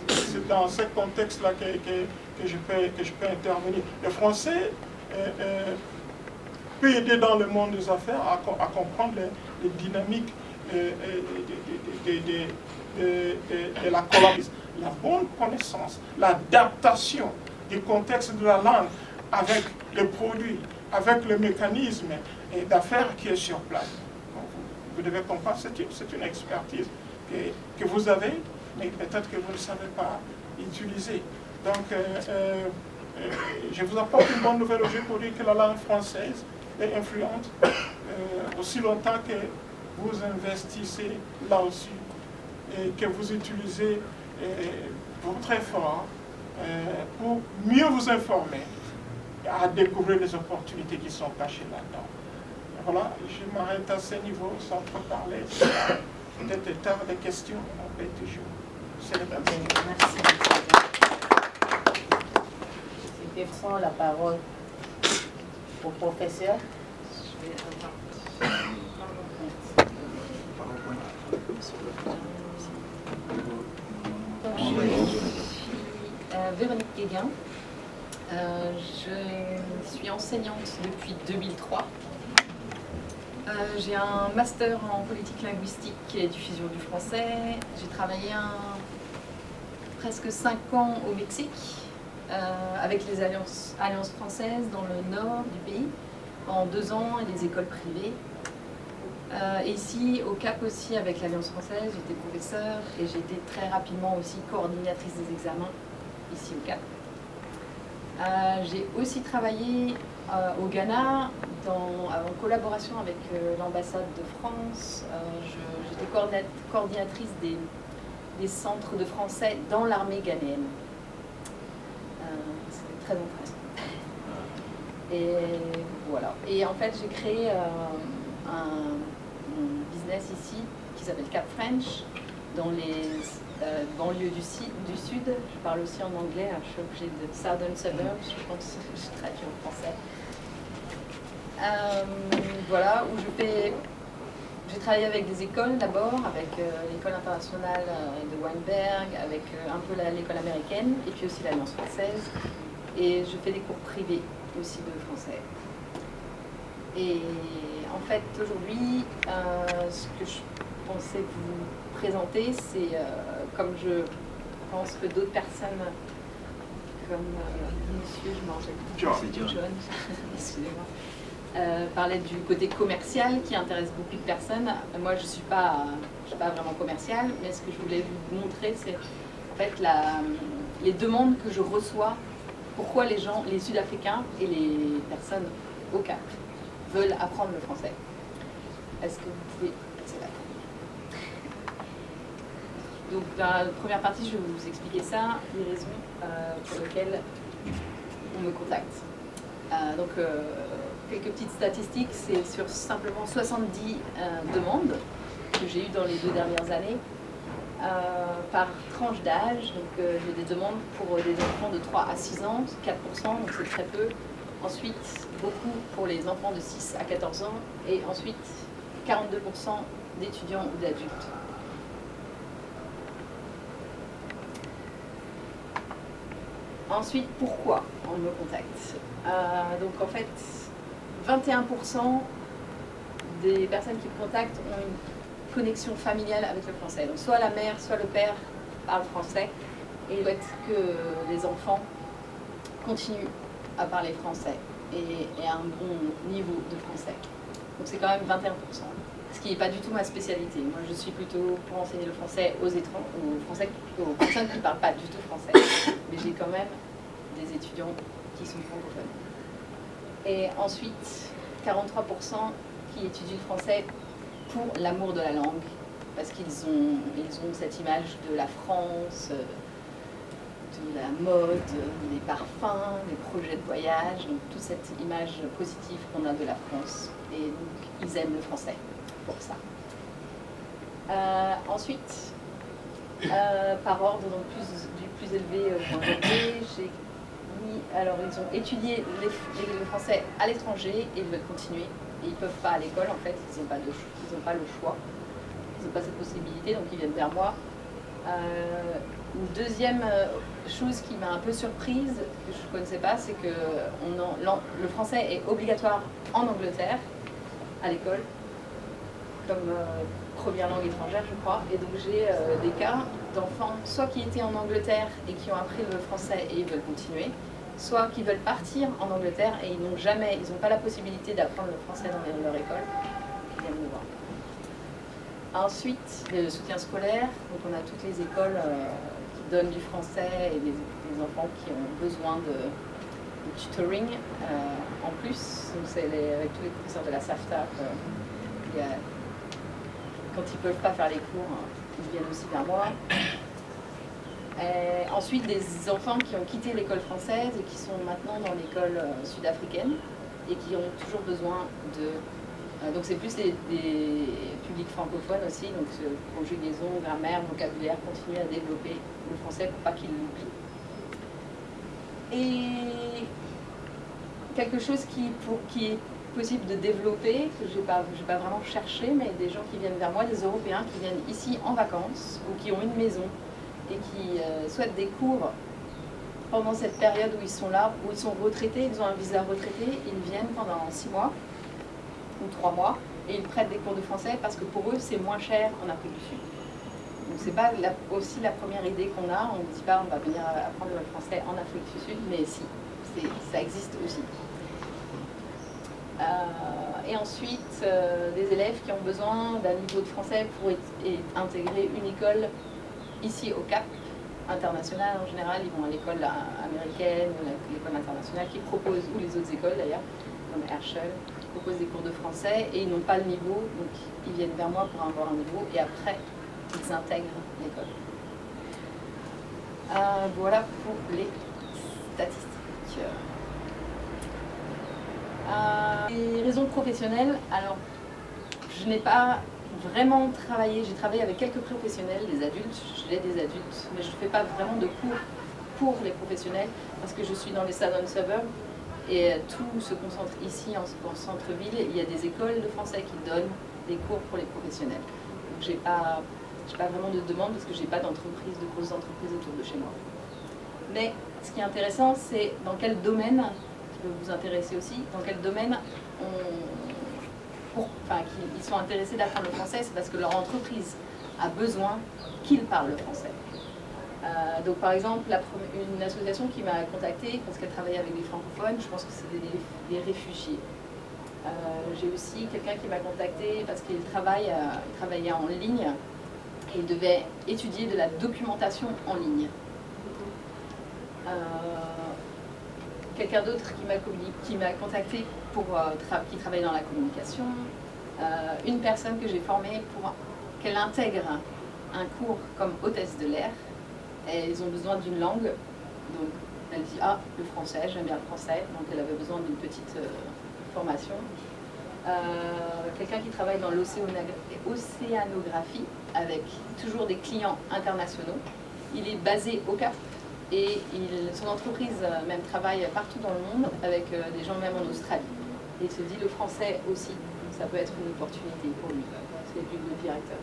c'est dans ce contexte-là que je peux intervenir. Le français peut aider dans le monde des affaires à comprendre les dynamiques de la collaboration, la bonne connaissance, l'adaptation du contexte de la langue avec les produits, avec le mécanisme d'affaires qui est sur place. Vous devez comprendre, c'est une expertise que vous avez, mais peut-être que vous ne savez pas utiliser. Donc, je vous apporte une bonne nouvelle aujourd'hui pour dire que la langue française est influente aussi longtemps que vous investissez là aussi et que vous utilisez votre effort pour mieux vous informer, à découvrir les opportunités qui sont cachées là-dedans. Voilà, je m'arrête à ce niveau sans trop parler. Peut-être état de questions, on peut toujours se répéter. Merci. C'était prendre la parole au professeur. Véronique Guéguin. Je suis enseignante depuis 2003. J'ai un master en politique linguistique et diffusion du français. J'ai travaillé presque 5 ans au Mexique avec les alliances françaises dans le nord du pays, en 2 ans, et les écoles privées. Et ici, au Cap aussi, avec l'Alliance française, j'étais professeure et j'ai été très rapidement aussi coordinatrice des examens ici au Cap. J'ai aussi travaillé au Ghana en collaboration avec l'ambassade de France. J'étais coordinatrice des centres de français dans l'armée ghanéenne. C'était très intéressant. Et voilà. Et en fait, j'ai créé un business ici qui s'appelle Cap French dans les banlieues du sud. Je parle aussi en anglais, je suis obligée de Southern Suburbs, je pense que je traduis en français. Voilà, où j'ai travaillé avec des écoles d'abord, avec l'école internationale de Weinberg, avec un peu l'école américaine, et puis aussi l'Alliance française. Et je fais des cours privés aussi de français. Et en fait, aujourd'hui, ce que je pensais vous présenter, c'est comme je pense que d'autres personnes, comme monsieur, je m'en rappelle plus, John, excusez-moi, parlait du côté commercial qui intéresse beaucoup de personnes. Moi, je ne suis pas vraiment commerciale, mais ce que je voulais vous montrer, c'est en fait les demandes que je reçois, pourquoi les gens, les Sud-Africains et les personnes au Cap veulent apprendre le français. Est-ce que vous pouvez passer là? Donc, dans la première partie, je vais vous expliquer ça, les raisons pour lesquelles on me contacte. Quelques petites statistiques, c'est sur simplement 70 demandes que j'ai eues dans les 2 dernières années, par tranche d'âge. Donc, j'ai des demandes pour des enfants de 3 à 6 ans, 4%, donc c'est très peu. Ensuite, beaucoup pour les enfants de 6 à 14 ans, et ensuite 42% d'étudiants ou d'adultes. Ensuite, pourquoi on me contacte? Donc en fait, 21% des personnes qui me contactent ont une connexion familiale avec le français. Donc soit la mère, soit le père parlent français et souhaitent que les enfants continuent à parler français et à un bon niveau de français. Donc c'est quand même 21%. Ce qui n'est pas du tout ma spécialité. Moi, je suis plutôt pour enseigner le français aux personnes qui ne parlent pas du tout français. Mais j'ai quand même des étudiants qui sont francophones. Et ensuite, 43% qui étudient le français pour l'amour de la langue, parce qu'ils ont cette image de la France, de la mode, des parfums, des projets de voyage, donc toute cette image positive qu'on a de la France. Et donc, ils aiment le français pour ça. Ensuite, par ordre donc du plus élevé au moins élevé, j'ai mis, alors ils ont étudié le français à l'étranger et ils veulent continuer. Et ils ne peuvent pas à l'école, en fait, ils n'ont pas le choix, ils n'ont pas cette possibilité, donc ils viennent vers moi. Une deuxième chose qui m'a un peu surprise, que je ne connaissais pas, c'est que le français est obligatoire en Angleterre, à l'école, comme première langue étrangère, je crois. Et donc j'ai des cas d'enfants, soit qui étaient en Angleterre et qui ont appris le français et ils veulent continuer, soit qui veulent partir en Angleterre et ils n'ont pas la possibilité d'apprendre le français dans leur école, qui viennent me voir. Ensuite, le soutien scolaire. Donc on a toutes les écoles qui donnent du français et des enfants qui ont besoin de tutoring en plus. Donc c'est avec tous les professeurs de la SAFTA, quand ils ne peuvent pas faire les cours, ils viennent aussi vers moi. Et ensuite, des enfants qui ont quitté l'école française et qui sont maintenant dans l'école sud-africaine et qui ont toujours besoin de... donc c'est plus des publics francophones aussi, donc conjugaison, grammaire, vocabulaire, continuer à développer le français pour pas qu'ils l'oublient. Et quelque chose qui est possible de développer, que je n'ai pas vraiment cherché, mais des gens qui viennent vers moi, des Européens qui viennent ici en vacances ou qui ont une maison et qui souhaitent des cours pendant cette période où ils sont là, où ils sont retraités, ils ont un visa retraité, ils viennent pendant 6 mois ou 3 mois et ils prêtent des cours de français parce que pour eux c'est moins cher en Afrique du Sud. Donc c'est pas aussi la première idée qu'on a, on ne dit pas on va venir apprendre le français en Afrique du Sud, mais si, ça existe aussi. Et ensuite, des élèves qui ont besoin d'un niveau de français pour intégrer une école ici au Cap, internationale en général. Ils vont à l'école américaine ou l'école internationale qui propose, ou les autres écoles d'ailleurs, comme Herschel, qui proposent des cours de français et ils n'ont pas le niveau, donc ils viennent vers moi pour avoir un niveau et après ils intègrent l'école. Voilà pour les statistiques. Les raisons professionnelles, alors je n'ai pas vraiment travaillé, j'ai travaillé avec quelques professionnels, des adultes, j'ai des adultes, mais je ne fais pas vraiment de cours pour les professionnels parce que je suis dans les southern suburbs et tout se concentre ici en centre-ville. Il y a des écoles de français qui donnent des cours pour les professionnels. Donc j'ai pas vraiment de demande parce que j'ai pas d'entreprise, de grosses entreprises autour de chez moi. Mais ce qui est intéressant, c'est dans quel domaine, qui peut vous intéresser aussi, dans quel domaine ils sont intéressés d'apprendre le français, c'est parce que leur entreprise a besoin qu'ils parlent le français. Donc par exemple, une association qui m'a contactée parce qu'elle travaillait avec des francophones, je pense que c'était des réfugiés. J'ai aussi quelqu'un qui m'a contacté parce qu'il travaillait en ligne et il devait étudier de la documentation en ligne. Quelqu'un d'autre qui m'a contacté qui travaille dans la communication. Une personne que j'ai formée pour qu'elle intègre un cours comme hôtesse de l'air. Et ils ont besoin d'une langue. Donc elle dit le français, j'aime bien le français. Donc elle avait besoin d'une petite formation. Quelqu'un qui travaille dans l'océanographie avec toujours des clients internationaux. Il est basé au Cap et son entreprise même travaille partout dans le monde avec des gens même en Australie. Et il se dit le français aussi, donc ça peut être une opportunité pour lui. C'est lui le directeur.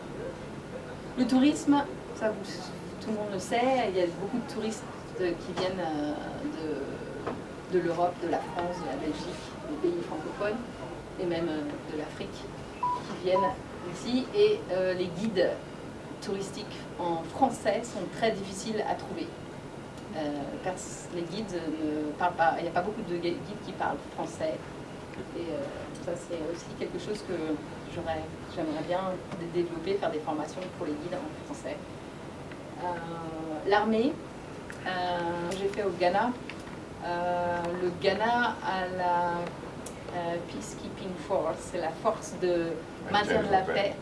Le tourisme, ça tout le monde le sait, il y a beaucoup de touristes qui viennent de l'Europe, de la France, de la Belgique, des pays francophones et même de l'Afrique qui viennent ici. Et les guides touristiques en français sont très difficiles à trouver. Les guides ne parlent pas, il n'y a pas beaucoup de guides qui parlent français. Et ça, c'est aussi quelque chose que j'aimerais bien développer, faire des formations pour les guides en français. L'armée, j'ai fait au Ghana. Le Ghana a la Peacekeeping Force, c'est la force de maintien de la paix,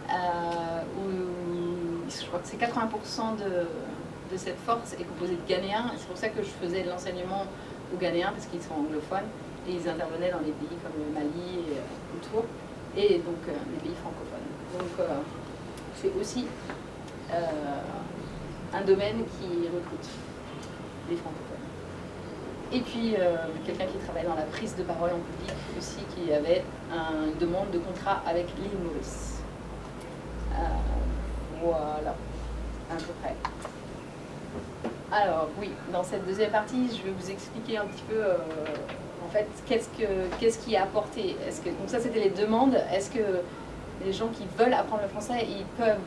où je crois que c'est 80% de cette force est composée de Ghanéens. C'est pour ça que je faisais de l'enseignement aux Ghanéens, parce qu'ils sont anglophones, et ils intervenaient dans les pays comme le Mali et autour, et donc les pays francophones. Donc c'est aussi un domaine qui recrute les francophones. Et puis quelqu'un qui travaille dans la prise de parole en public aussi, qui avait une demande de contrat avec l'île Maurice. Voilà, à peu près. Alors oui, dans cette deuxième partie, je vais vous expliquer un petit peu en fait qu'est-ce qui a apporté. Donc ça c'était les demandes. Est-ce que les gens qui veulent apprendre le français, ils peuvent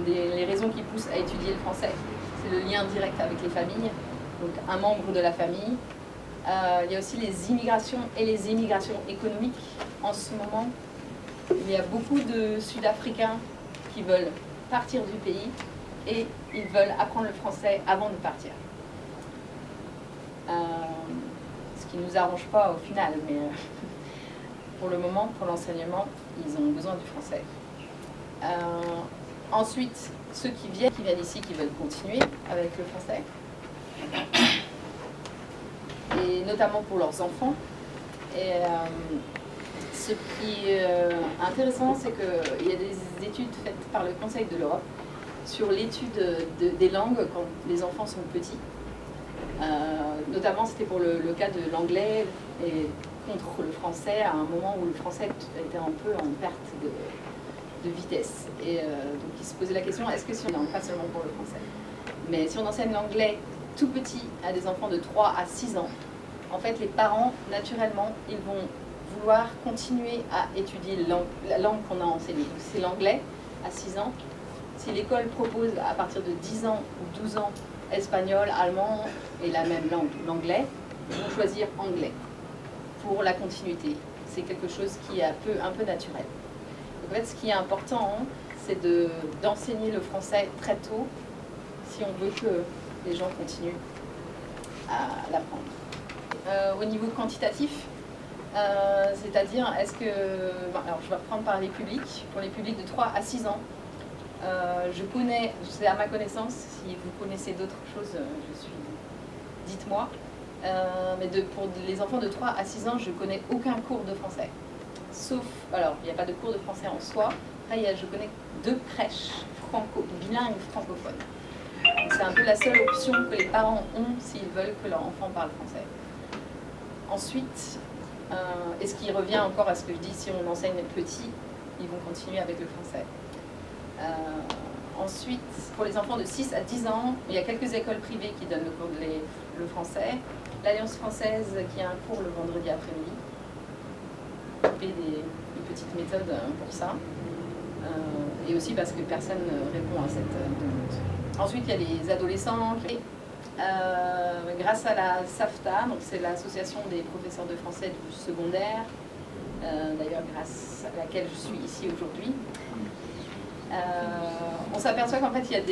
les raisons qui poussent à étudier le français, c'est le lien direct avec les familles, donc un membre de la famille. Il y a aussi les immigrations et les immigrations économiques. En ce moment, il y a beaucoup de Sud-Africains qui veulent partir du pays et ils veulent apprendre le français avant de partir. Ce qui ne nous arrange pas au final, mais pour le moment, pour l'enseignement, ils ont besoin du français. Ensuite, ceux qui viennent ici, qui veulent continuer avec le français, et notamment pour leurs enfants. Et ce qui est intéressant, c'est qu'il y a des études faites par le Conseil de l'Europe sur l'étude des langues quand les enfants sont petits. Notamment, c'était pour le cas de l'anglais et contre le français, à un moment où le français était un peu en perte de vitesse. Et donc, il se posait la question, est-ce que si on pas seulement pour le français, mais si on enseigne l'anglais tout petit à des enfants de 3 à 6 ans, en fait, les parents, naturellement, ils vont vouloir continuer à étudier la langue qu'on a enseignée. C'est l'anglais à 6 ans. Si l'école propose à partir de 10 ans ou 12 ans espagnol, allemand et la même langue, l'anglais, ils vont choisir anglais pour la continuité. C'est quelque chose qui est un peu naturel. Donc, en fait, ce qui est important, c'est d'enseigner le français très tôt si on veut que les gens continuent à l'apprendre. Au niveau quantitatif, c'est-à-dire, alors je vais reprendre par les publics. Pour les publics de 3 à 6 ans, je connais, c'est à ma connaissance, si vous connaissez d'autres choses, dites-moi. Mais pour les enfants de 3 à 6 ans, je connais aucun cours de français. Sauf, alors, il n'y a pas de cours de français en soi. Après, je connais 2 crèches bilingues francophones. C'est un peu la seule option que les parents ont s'ils veulent que leur enfant parle français. Ensuite, et ce qui revient encore à ce que je dis, si on enseigne petit, ils vont continuer avec le français. Ensuite, pour les enfants de 6 à 10 ans, il y a quelques écoles privées qui donnent le français. L'Alliance française qui a un cours le vendredi après-midi. Et des petites méthodes pour ça. Et aussi parce que personne ne répond à cette demande. Ensuite, il y a les adolescents qui, grâce à la SAFTA, donc c'est l'association des professeurs de français du secondaire, d'ailleurs grâce à laquelle je suis ici aujourd'hui, on s'aperçoit qu'en fait il y a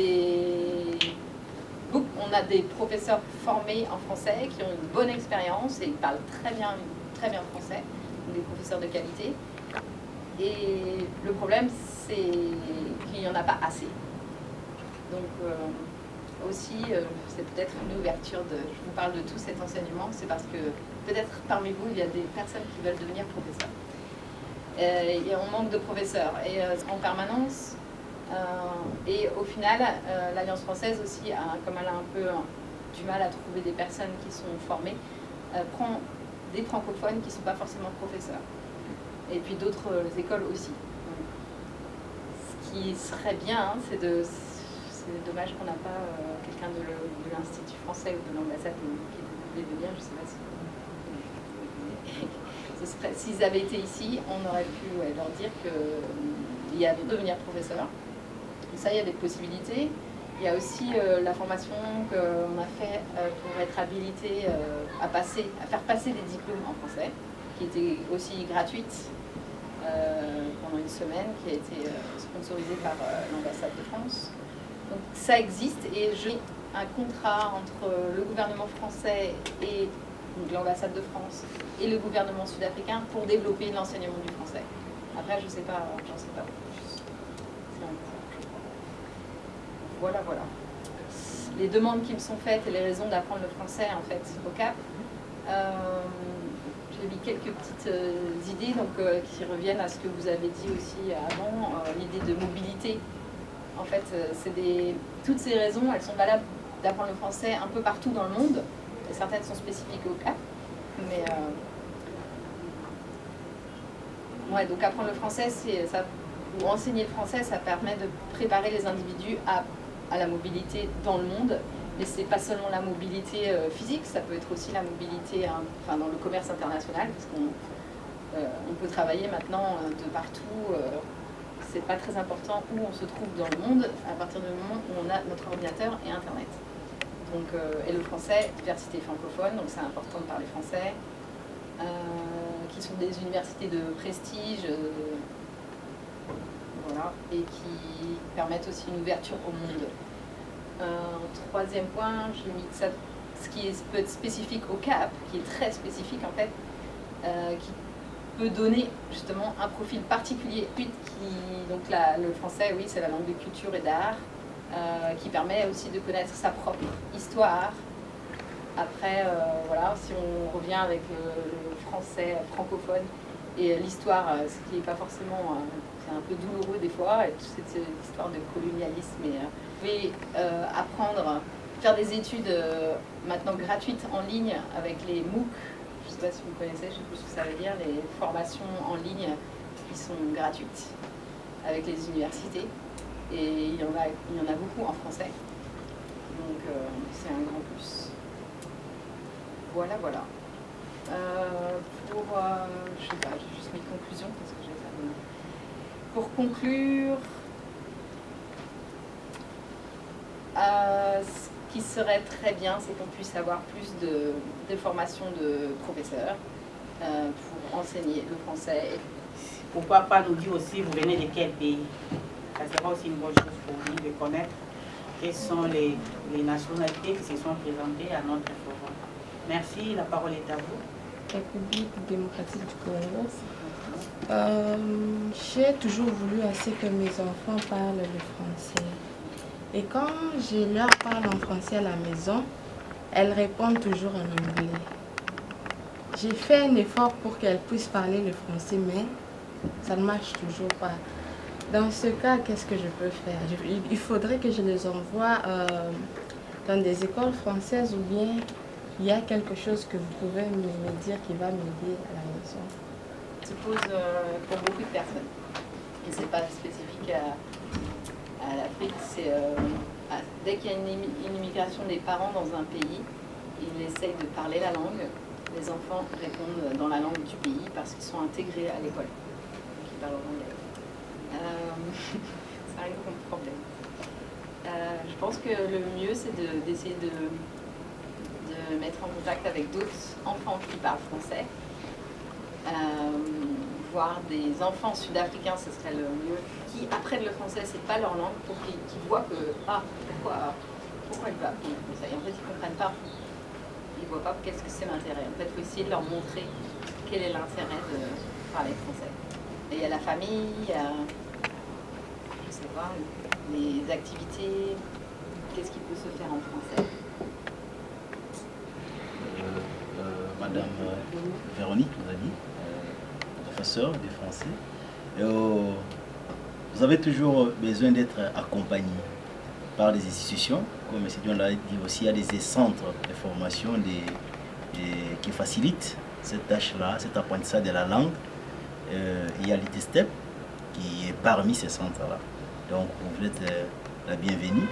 on a des professeurs formés en français qui ont une bonne expérience et ils parlent très bien français, donc des professeurs de qualité. Et le problème, c'est qu'il n'y en a pas assez. Donc aussi, c'est peut-être une ouverture je vous parle de tout cet enseignement, c'est parce que peut-être parmi vous, il y a des personnes qui veulent devenir professeurs. Et on manque de professeurs en permanence. Et au final, l'Alliance française aussi, comme elle a un peu du mal à trouver des personnes qui sont formées, prend des francophones qui ne sont pas forcément professeurs. Et puis d'autres écoles aussi. Ce qui serait bien, c'est dommage qu'on n'a pas quelqu'un de l'Institut français ou de l'ambassade qui voulait venir, je ne sais pas si... S'ils avaient été ici, on aurait pu leur dire qu'il y a de devenir professeur. Et ça, il y a des possibilités. Il y a aussi la formation qu'on a fait pour être habilité à faire passer des diplômes en français, qui était aussi gratuite pendant une semaine, qui a été sponsorisée par l'ambassade de France. Donc ça existe et j'ai un contrat entre le gouvernement français et l'ambassade de France et le gouvernement sud-africain pour développer l'enseignement du français. Après, j'en sais pas plus. C'est en cours, je crois. Voilà. Les demandes qui me sont faites et les raisons d'apprendre le français en fait au Cap. J'ai mis quelques petites idées qui reviennent à ce que vous avez dit aussi avant, l'idée de mobilité. En fait, toutes ces raisons, elles sont valables d'apprendre le français un peu partout dans le monde. Et certaines sont spécifiques au Cap. Mais donc apprendre le français, ou enseigner le français, ça permet de préparer les individus à la mobilité dans le monde. Mais ce n'est pas seulement la mobilité physique, ça peut être aussi la mobilité dans le commerce international, parce qu'on peut travailler maintenant de partout. C'est pas très important où on se trouve dans le monde, à partir du moment où on a notre ordinateur et Internet. Donc, et le français, diversité francophone, donc c'est important de parler français, qui sont des universités de prestige, voilà, et qui permettent aussi une ouverture au monde. Troisième point, j'ai mis ça, ce qui peut être spécifique au Cap, qui est très spécifique en fait, qui peut donner justement un profil particulier. Donc le français, oui, c'est la langue de culture et d'art, qui permet aussi de connaître sa propre histoire. Après, voilà, si on revient avec le français francophone et l'histoire, ce qui n'est pas forcément, c'est un peu douloureux des fois, et toute cette histoire de colonialisme. Et vous pouvez apprendre, faire des études maintenant gratuites en ligne avec les MOOC. Je ne sais pas si vous connaissez, je ne sais plus ce que ça veut dire, les formations en ligne qui sont gratuites avec les universités. Et il y en a beaucoup en français. Donc c'est un grand plus. Voilà. Je sais pas, j'ai juste mis conclusion parce que j'ai pas donné. Pour conclure, ce qui serait très bien, c'est qu'on puisse avoir plus de formation de professeurs pour enseigner le français. Pourquoi pas nous dire aussi, vous venez de quel pays? Ça sera aussi une bonne chose pour nous de connaître quelles sont les nationalités qui se sont présentées à notre forum. Merci, la parole est à vous. République démocratique du Congo. J'ai toujours voulu assez que mes enfants parlent le français. Et quand je leur parle en français à la maison, elles répondent toujours en anglais. J'ai fait un effort pour qu'elles puissent parler le français, mais ça ne marche toujours pas. Dans ce cas, qu'est-ce que je peux faire? Il faudrait que je les envoie dans des écoles françaises ou bien il y a quelque chose que vous pouvez me dire qui va m'aider à la maison? Se pose pour beaucoup de personnes. Et ce n'est pas spécifique à à l'Afrique, c'est dès qu'il y a une immigration des parents dans un pays, ils essayent de parler la langue. Les enfants répondent dans la langue du pays parce qu'ils sont intégrés à l'école. Donc ils parlent en anglais. Ça règle comme problème. Je pense que le mieux, c'est d'essayer de mettre en contact avec d'autres enfants qui parlent français. Voir des enfants sud-africains, ce serait le mieux, qui apprennent le français, c'est pas leur langue, pour qu'ils voient que, pourquoi ils veulent apprendre le français. Et en fait, ils ne comprennent pas. Ils ne voient pas qu'est-ce que c'est l'intérêt. En fait, il faut essayer de leur montrer quel est l'intérêt de parler français. Et il y a la famille, il y a, je sais pas, les activités, qu'est-ce qui peut se faire en français. Madame Véronique nous a dit, professeure de français, vous avez toujours besoin d'être accompagné par des institutions, comme M. Dion l'a dit aussi, il y a des centres de formation qui facilitent cette tâche-là, cet apprentissage de la langue. Il y a l'ITSTEP qui est parmi ces centres-là. Donc vous êtes la bienvenue.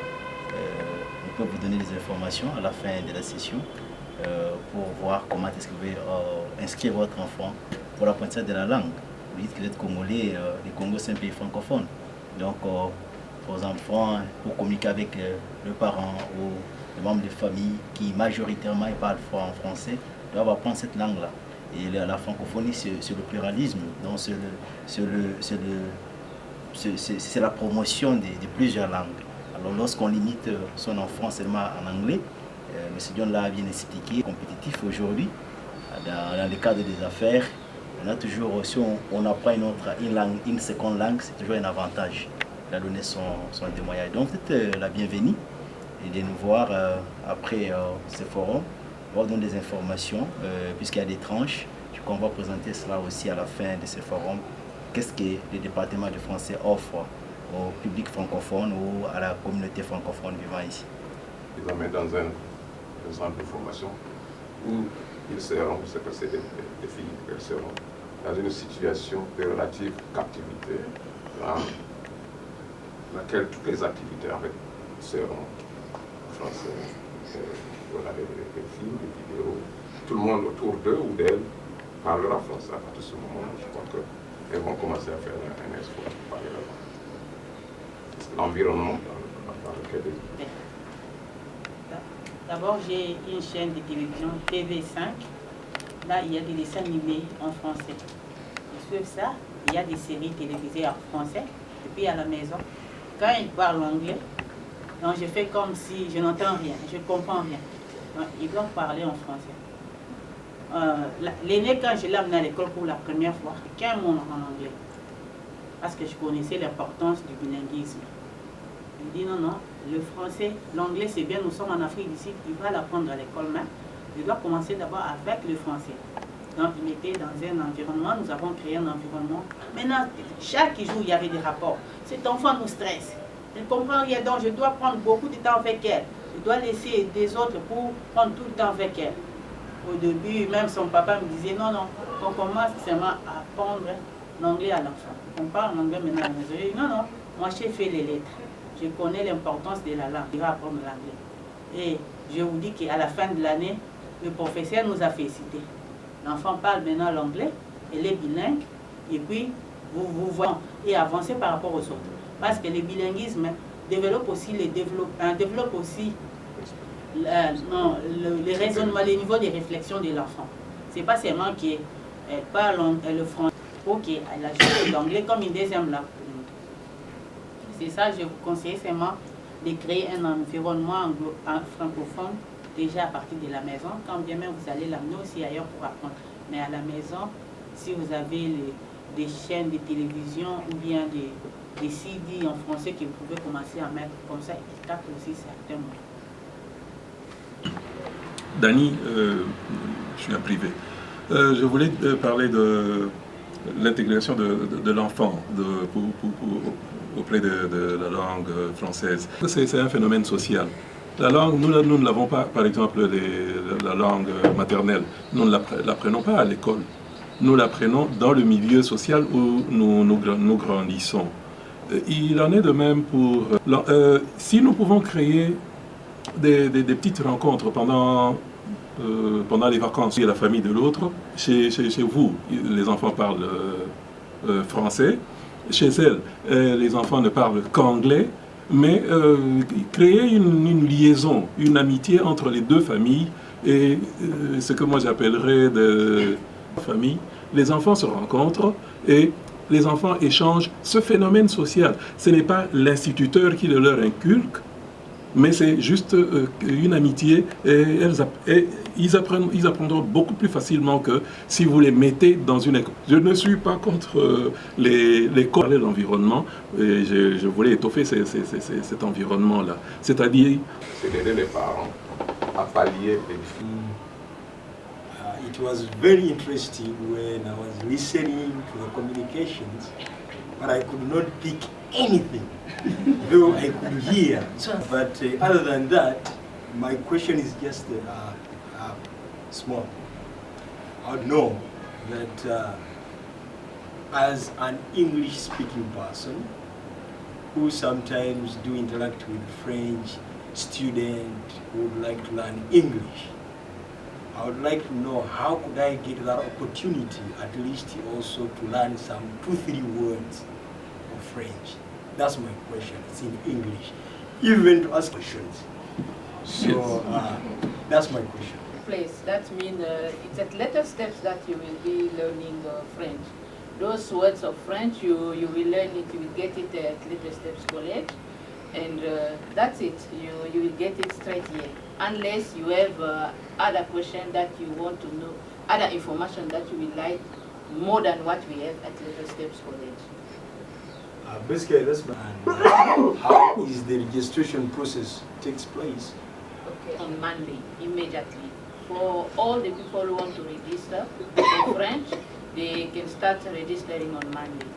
On peut vous donner des informations à la fin de la session pour voir comment est-ce que vous pouvez inscrire votre enfant pour l'apprentissage de la langue. Vous dites que vous êtes Congolais, le Congo c'est un pays francophone. Donc vos enfants, pour communiquer avec le parent ou les membres de famille qui majoritairement parlent en français, doivent apprendre cette langue-là. Et la francophonie, c'est le pluralisme, donc c'est la promotion de plusieurs langues. Alors lorsqu'on limite son enfant seulement en anglais, M. Dion l'a bien expliqué, compétitif aujourd'hui, dans le cadre des affaires, on a toujours, si on apprend une seconde langue, c'est toujours un avantage. Il a donné son témoignage. Donc c'est la bienvenue et de nous voir après ce forum, voir donner des informations, puisqu'il y a des tranches. Je crois qu'on va présenter cela aussi à la fin de ce forum. Qu'est-ce que le département de français offre au public francophone ou à la communauté francophone vivant ici. Ils emmènent dans un centre de formation où ils seront, c'est que c'est des filles, elles seront dans une situation de relative captivité, dans laquelle toutes les activités en fait seront françaises. Voilà, les films, les vidéos, tout le monde autour d'eux ou d'elles parlera français. À partir de ce moment, je crois qu'elles vont commencer à faire un espoir de parler la langue. L'environnement dans lequel elles... D'abord, j'ai une chaîne de télévision TV5. Là, il y a des dessins animés en français. Sur ça, il y a des séries télévisées en français. Et puis à la maison, quand ils parlent anglais, donc je fais comme si je n'entends rien, je ne comprends rien. Donc, ils doivent parler en français. L'aîné, quand je l'ai amené à l'école pour la première fois, qu'un mot en anglais. Parce que je connaissais l'importance du bilinguisme. Il dit non, le français, l'anglais c'est bien, nous sommes en Afrique d'ici, il va l'apprendre à l'école même. Je dois commencer d'abord avec le français. Donc il était dans un environnement, nous avons créé un environnement. Maintenant, chaque jour il y avait des rapports. Cet enfant nous stresse. Elle ne comprend rien, donc je dois prendre beaucoup de temps avec elle. Je dois laisser des autres pour prendre tout le temps avec elle. Au début, même son papa me disait non, on commence seulement à apprendre l'anglais à l'enfant. On parle en anglais maintenant à la maison. Je dis non, moi j'ai fait les lettres. Je connais l'importance de la langue. Je vais apprendre l'anglais. Et je vous dis qu'à la fin de l'année, le professeur nous a félicité. L'enfant parle maintenant l'anglais, elle est bilingue, et puis vous voyez et avancer par rapport aux autres. Parce que le bilinguisme développe aussi le raisonnement, le niveau de réflexion de l'enfant. Ce n'est pas seulement qu'elle parle le français, ok, elle a joué l'anglais comme une deuxième langue. C'est ça, je vous conseille seulement de créer un environnement francophone déjà à partir de la maison. Quand bien même vous allez l'amener aussi ailleurs pour apprendre. Mais à la maison, si vous avez des chaînes de télévision ou bien des CD en français que vous pouvez commencer à mettre comme ça, ils captent aussi certains mots. Dani, je suis un privé. Je voulais parler de l'intégration de l'enfant auprès de la langue française. C'est un phénomène social. La langue, nous ne l'avons pas, par exemple, la langue maternelle. Nous ne l'apprenons pas à l'école. Nous l'apprenons dans le milieu social où nous grandissons. Il en est de même pour... si nous pouvons créer des petites rencontres pendant les vacances, et la famille de l'autre, chez vous, les enfants parlent français, chez elle, les enfants ne parlent qu'anglais, mais créer une liaison, une amitié entre les deux familles, et ce que moi j'appellerais de famille, les enfants se rencontrent et les enfants échangent ce phénomène social. Ce n'est pas l'instituteur qui le leur inculque, mais c'est juste une amitié et ils apprendront beaucoup plus facilement que si vous les mettez dans une école. Je ne suis pas contre l'école et l'environnement, et je voulais étoffer cet environnement-là. C'est-à-dire... C'est d'aider les parents à pallier les difficultés. It was very interesting when I was listening to the communications, but I could not pick anything, though I could hear. But other than that, my question is just small. I know that as an English-speaking person, who sometimes do interact with French students who would like to learn English, I would like to know how could I get that opportunity, at least also to learn some 2-3 words of French. That's my question. It's in English. Even to ask questions. So that's my question. Place. That means it's at later steps that you will be learning French. Those words of French, you will learn it, you will get it at later steps college. And that's it. You will get it straight here. Unless you have other questions that you want to know, other information that you would like more than what we have at later steps college. Basically, that's how is the registration process takes place? Okay. On Monday, immediately. For all the people who want to register in French, they can start registering on Monday.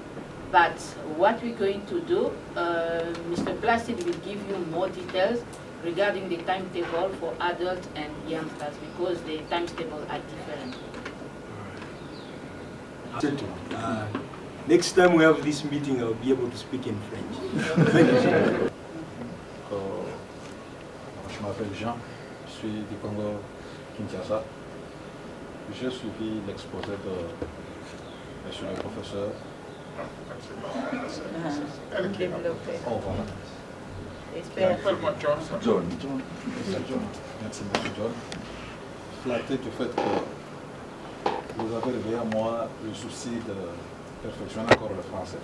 But what we're going to do, Mr. Placid will give you more details regarding the timetable for adults and youngsters, because the timetables are different. Next time we have this meeting, I'll be able to speak in French. Thank you. Je m'appelle Jean, je suis du Congo, Kinshasa. J'ai suivi l'exposé de monsieur le professeur. Oh, voilà. John. Merci, monsieur John. Flatté du fait que vous avez derrière moi le souci de perfectionner encore le français.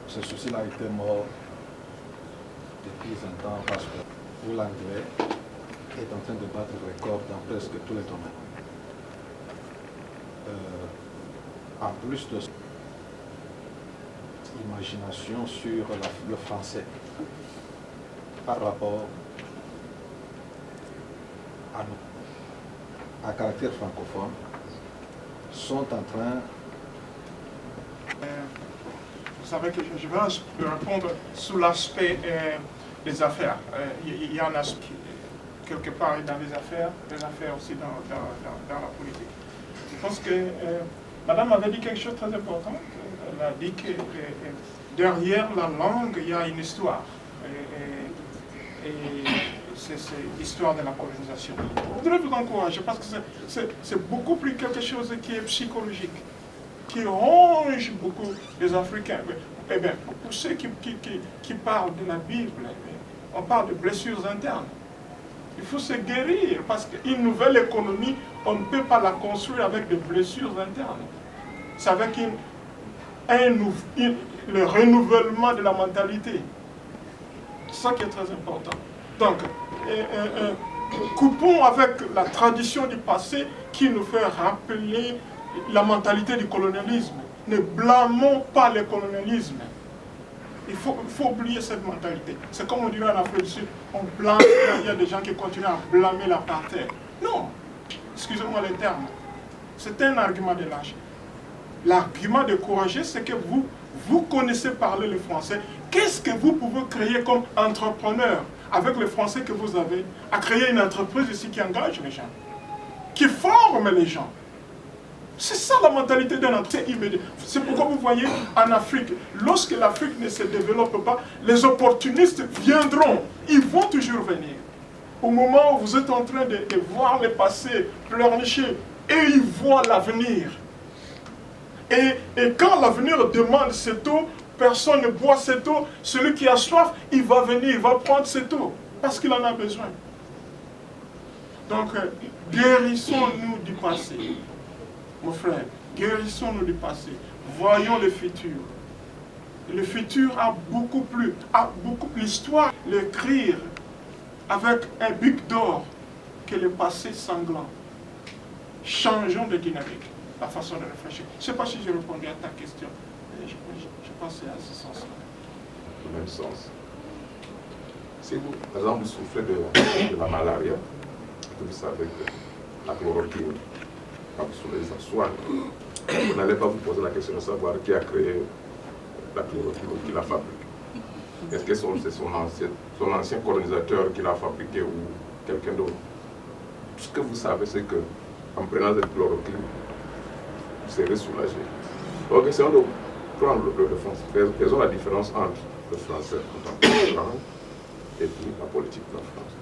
Ce souci-là a été mort depuis un temps parce que l'anglais est en train de battre le record dans presque tous les domaines. En plus de imagination sur le français par rapport à nous, à caractère francophone, sont en train... Vous savez que je vais répondre sous l'aspect des affaires. Il y a un aspect quelque part dans les affaires aussi dans la politique. Je pense que Madame avait dit quelque chose de très important. Elle a dit que derrière la langue, il y a une histoire. Et c'est l'histoire de la colonisation. Je voudrais vous encourager parce que c'est beaucoup plus quelque chose qui est psychologique, qui ronge beaucoup les Africains. Eh bien, pour ceux qui parlent de la Bible, on parle de blessures internes. Il faut se guérir parce qu'une nouvelle économie, on ne peut pas la construire avec des blessures internes. C'est avec le renouvellement de la mentalité. C'est ça qui est très important. Donc, coupons avec la tradition du passé qui nous fait rappeler la mentalité du colonialisme. Ne blâmons pas le colonialisme. Il faut oublier cette mentalité. C'est comme on dirait en Afrique du Sud, on blâme, il y a des gens qui continuent à blâmer l'apartheid. Non, excusez-moi les termes. C'est un argument de lâche. L'argument de courageux, c'est que vous connaissez parler le français. Qu'est-ce que vous pouvez créer comme entrepreneur avec le français que vous avez, à créer une entreprise ici qui engage les gens, qui forme les gens? C'est ça la mentalité d'un entrée immédiat. C'est pourquoi vous voyez en Afrique, lorsque l'Afrique ne se développe pas, les opportunistes viendront. Ils vont toujours venir. Au moment où vous êtes en train de voir le passé pleurnicher, et ils voient l'avenir. Et quand l'avenir demande cette eau, personne ne boit cette eau. Celui qui a soif, il va venir, il va prendre cette eau, parce qu'il en a besoin. Donc, guérissons-nous du passé. Mon frère, guérissons-nous du passé. Voyons le futur. Le futur a beaucoup plus, l'histoire, l'écrire avec un bic d'or que le passé sanglant. Changeons de dynamique, la façon de réfléchir. Je ne sais pas si j'ai répondu à ta question. Je pense que c'est à ce sens-là. Dans le même sens. Si vous, par exemple, vous souffrez de la malaria, que vous savez que la chloroquine, quand vous souffrez, ça soigne, vous n'allez pas vous poser la question de savoir qui a créé la chloroquine ou qui l'a fabriquée. Est-ce que c'est son ancien colonisateur qui l'a fabriqué ou quelqu'un d'autre? Tout ce que vous savez, c'est que en prenant cette chloroquine, vous serez soulagé. Donc, essayons de prendre le français. Faisons la différence entre le français en tant que langue et puis la politique de la France.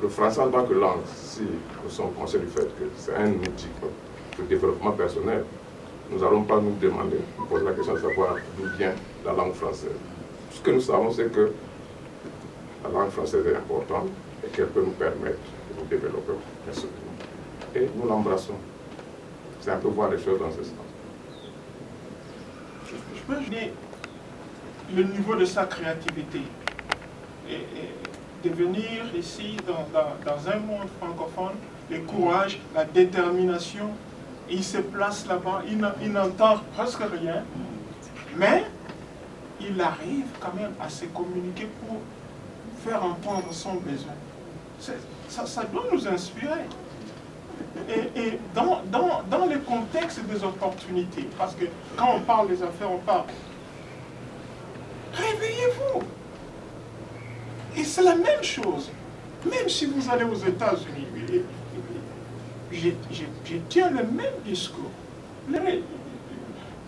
Le français en tant que langue, si nous sommes conscients du fait que c'est un outil de développement personnel, nous n'allons pas nous demander, nous poser la question de savoir d'où vient la langue française. Ce que nous savons, c'est que la langue française est importante et qu'elle peut nous permettre de nous développer personnellement. Et nous l'embrassons. C'est un peu voir les choses dans ce sens. Je peux dire le niveau de sa créativité et de venir ici dans un monde francophone, le courage, la détermination, il se place là-bas, il n'entend presque rien, mais il arrive quand même à se communiquer pour faire entendre son besoin. Ça doit nous inspirer. Et dans le contexte des opportunités, parce que quand on parle des affaires, on parle. Réveillez-vous. Et c'est la même chose. Même si vous allez aux États-Unis, je tiens le même discours.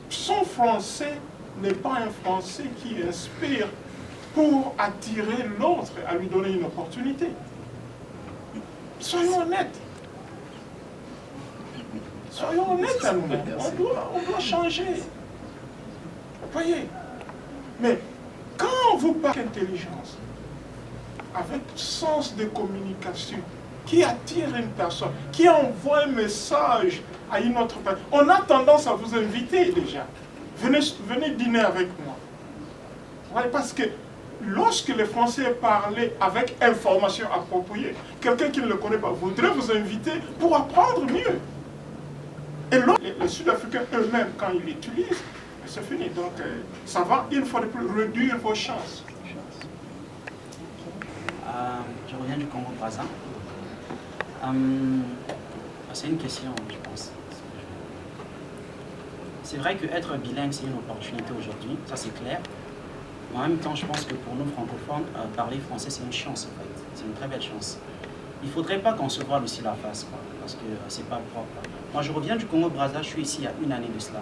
Son français n'est pas un français qui inspire pour attirer l'autre à lui donner une opportunité. Soyons honnêtes. Soyons honnêtes à nous-mêmes. On doit changer. Vous voyez? Mais quand vous parlez d'intelligence, avec sens de communication, qui attire une personne, qui envoie un message à une autre personne, on a tendance à vous inviter déjà. Venez dîner avec moi. Vous voyez, parce que lorsque les Français parlent avec information appropriée, quelqu'un qui ne le connaît pas voudrait vous inviter pour apprendre mieux. Et là, les Sud-Africains eux-mêmes, quand ils l'utilisent, c'est fini. Donc, ça va, il faut réduire vos chances. Je reviens du Congo-Brazza. C'est une question, je pense. C'est vrai qu'être bilingue, c'est une opportunité aujourd'hui, ça c'est clair. Mais en même temps, je pense que pour nous francophones, parler français, c'est une chance en fait. C'est une très belle chance. Il ne faudrait pas qu'on se voile aussi la face, quoi, parce que c'est pas propre. Moi, je reviens du Congo-Brazza, je suis ici il y a une année de cela.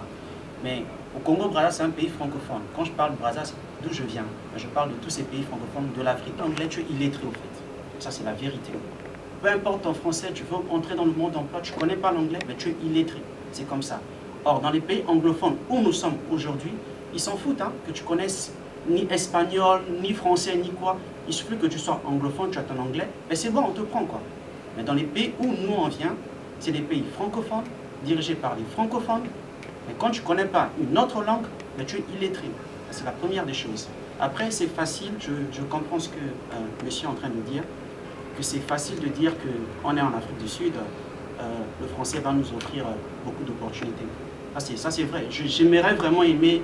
Mais au Congo-Brazza, c'est un pays francophone. Quand je parle Brazza, c'est d'où je viens. Je parle de tous ces pays francophones de l'Afrique. L'anglais, tu es illettré, en fait. Ça, c'est la vérité. Peu importe ton français, tu veux entrer dans le monde d'emploi, tu ne connais pas l'anglais, mais tu es illettré. C'est comme ça. Or, dans les pays anglophones où nous sommes aujourd'hui, ils s'en foutent hein, que tu connaisses ni espagnol, ni français, ni quoi. Il suffit que tu sois anglophone, tu as ton anglais, mais c'est bon, on te prend quoi. Mais dans les pays où nous on vient, c'est des pays francophones, dirigés par les francophones. Mais quand tu ne connais pas une autre langue, mais tu es illettré. C'est la première des choses. Après, c'est facile, je comprends ce que monsieur est en train de dire, que c'est facile de dire qu'on est en Afrique du Sud, le français va nous offrir beaucoup d'opportunités. Ça c'est vrai. J'aimerais vraiment aimer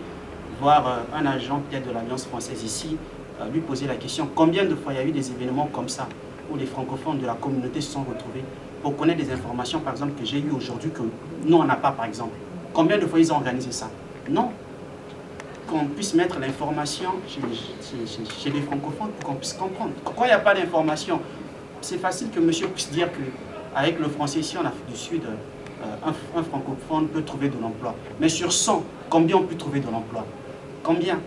voir un agent peut-être de l'Alliance française ici, lui poser la question, combien de fois il y a eu des événements comme ça, où les francophones de la communauté se sont retrouvés pour connaître des informations, par exemple, que j'ai eues aujourd'hui, que nous, on n'a pas, par exemple. Combien de fois ils ont organisé ça? Non. Qu'on puisse mettre l'information chez les francophones pour qu'on puisse comprendre. Quand il n'y a pas d'information, c'est facile que monsieur puisse dire qu'avec le français ici en Afrique du Sud, un francophone peut trouver de l'emploi. Mais sur 100, combien on peut trouver de l'emploi? Combien?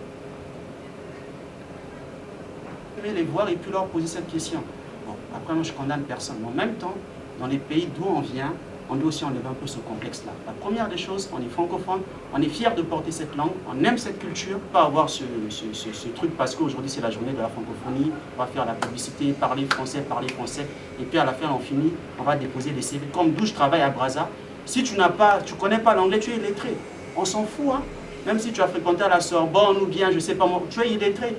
Je vais les voir et puis leur poser cette question. Bon, après, moi, je condamne personne. Mais en même temps, dans les pays d'où on vient, on doit aussi enlever un peu ce complexe-là. La première des choses, on est francophone, on est fier de porter cette langue, on aime cette culture, pas avoir ce truc parce qu'aujourd'hui c'est la journée de la francophonie, on va faire la publicité, parler français, et puis à la fin on finit, on va déposer les CV. Comme d'où je travaille à Brazza, si tu connais pas l'anglais, tu es illettré. On s'en fout, hein. Même si tu as fréquenté à la Sorbonne ou bien, je sais pas moi, tu es illettré.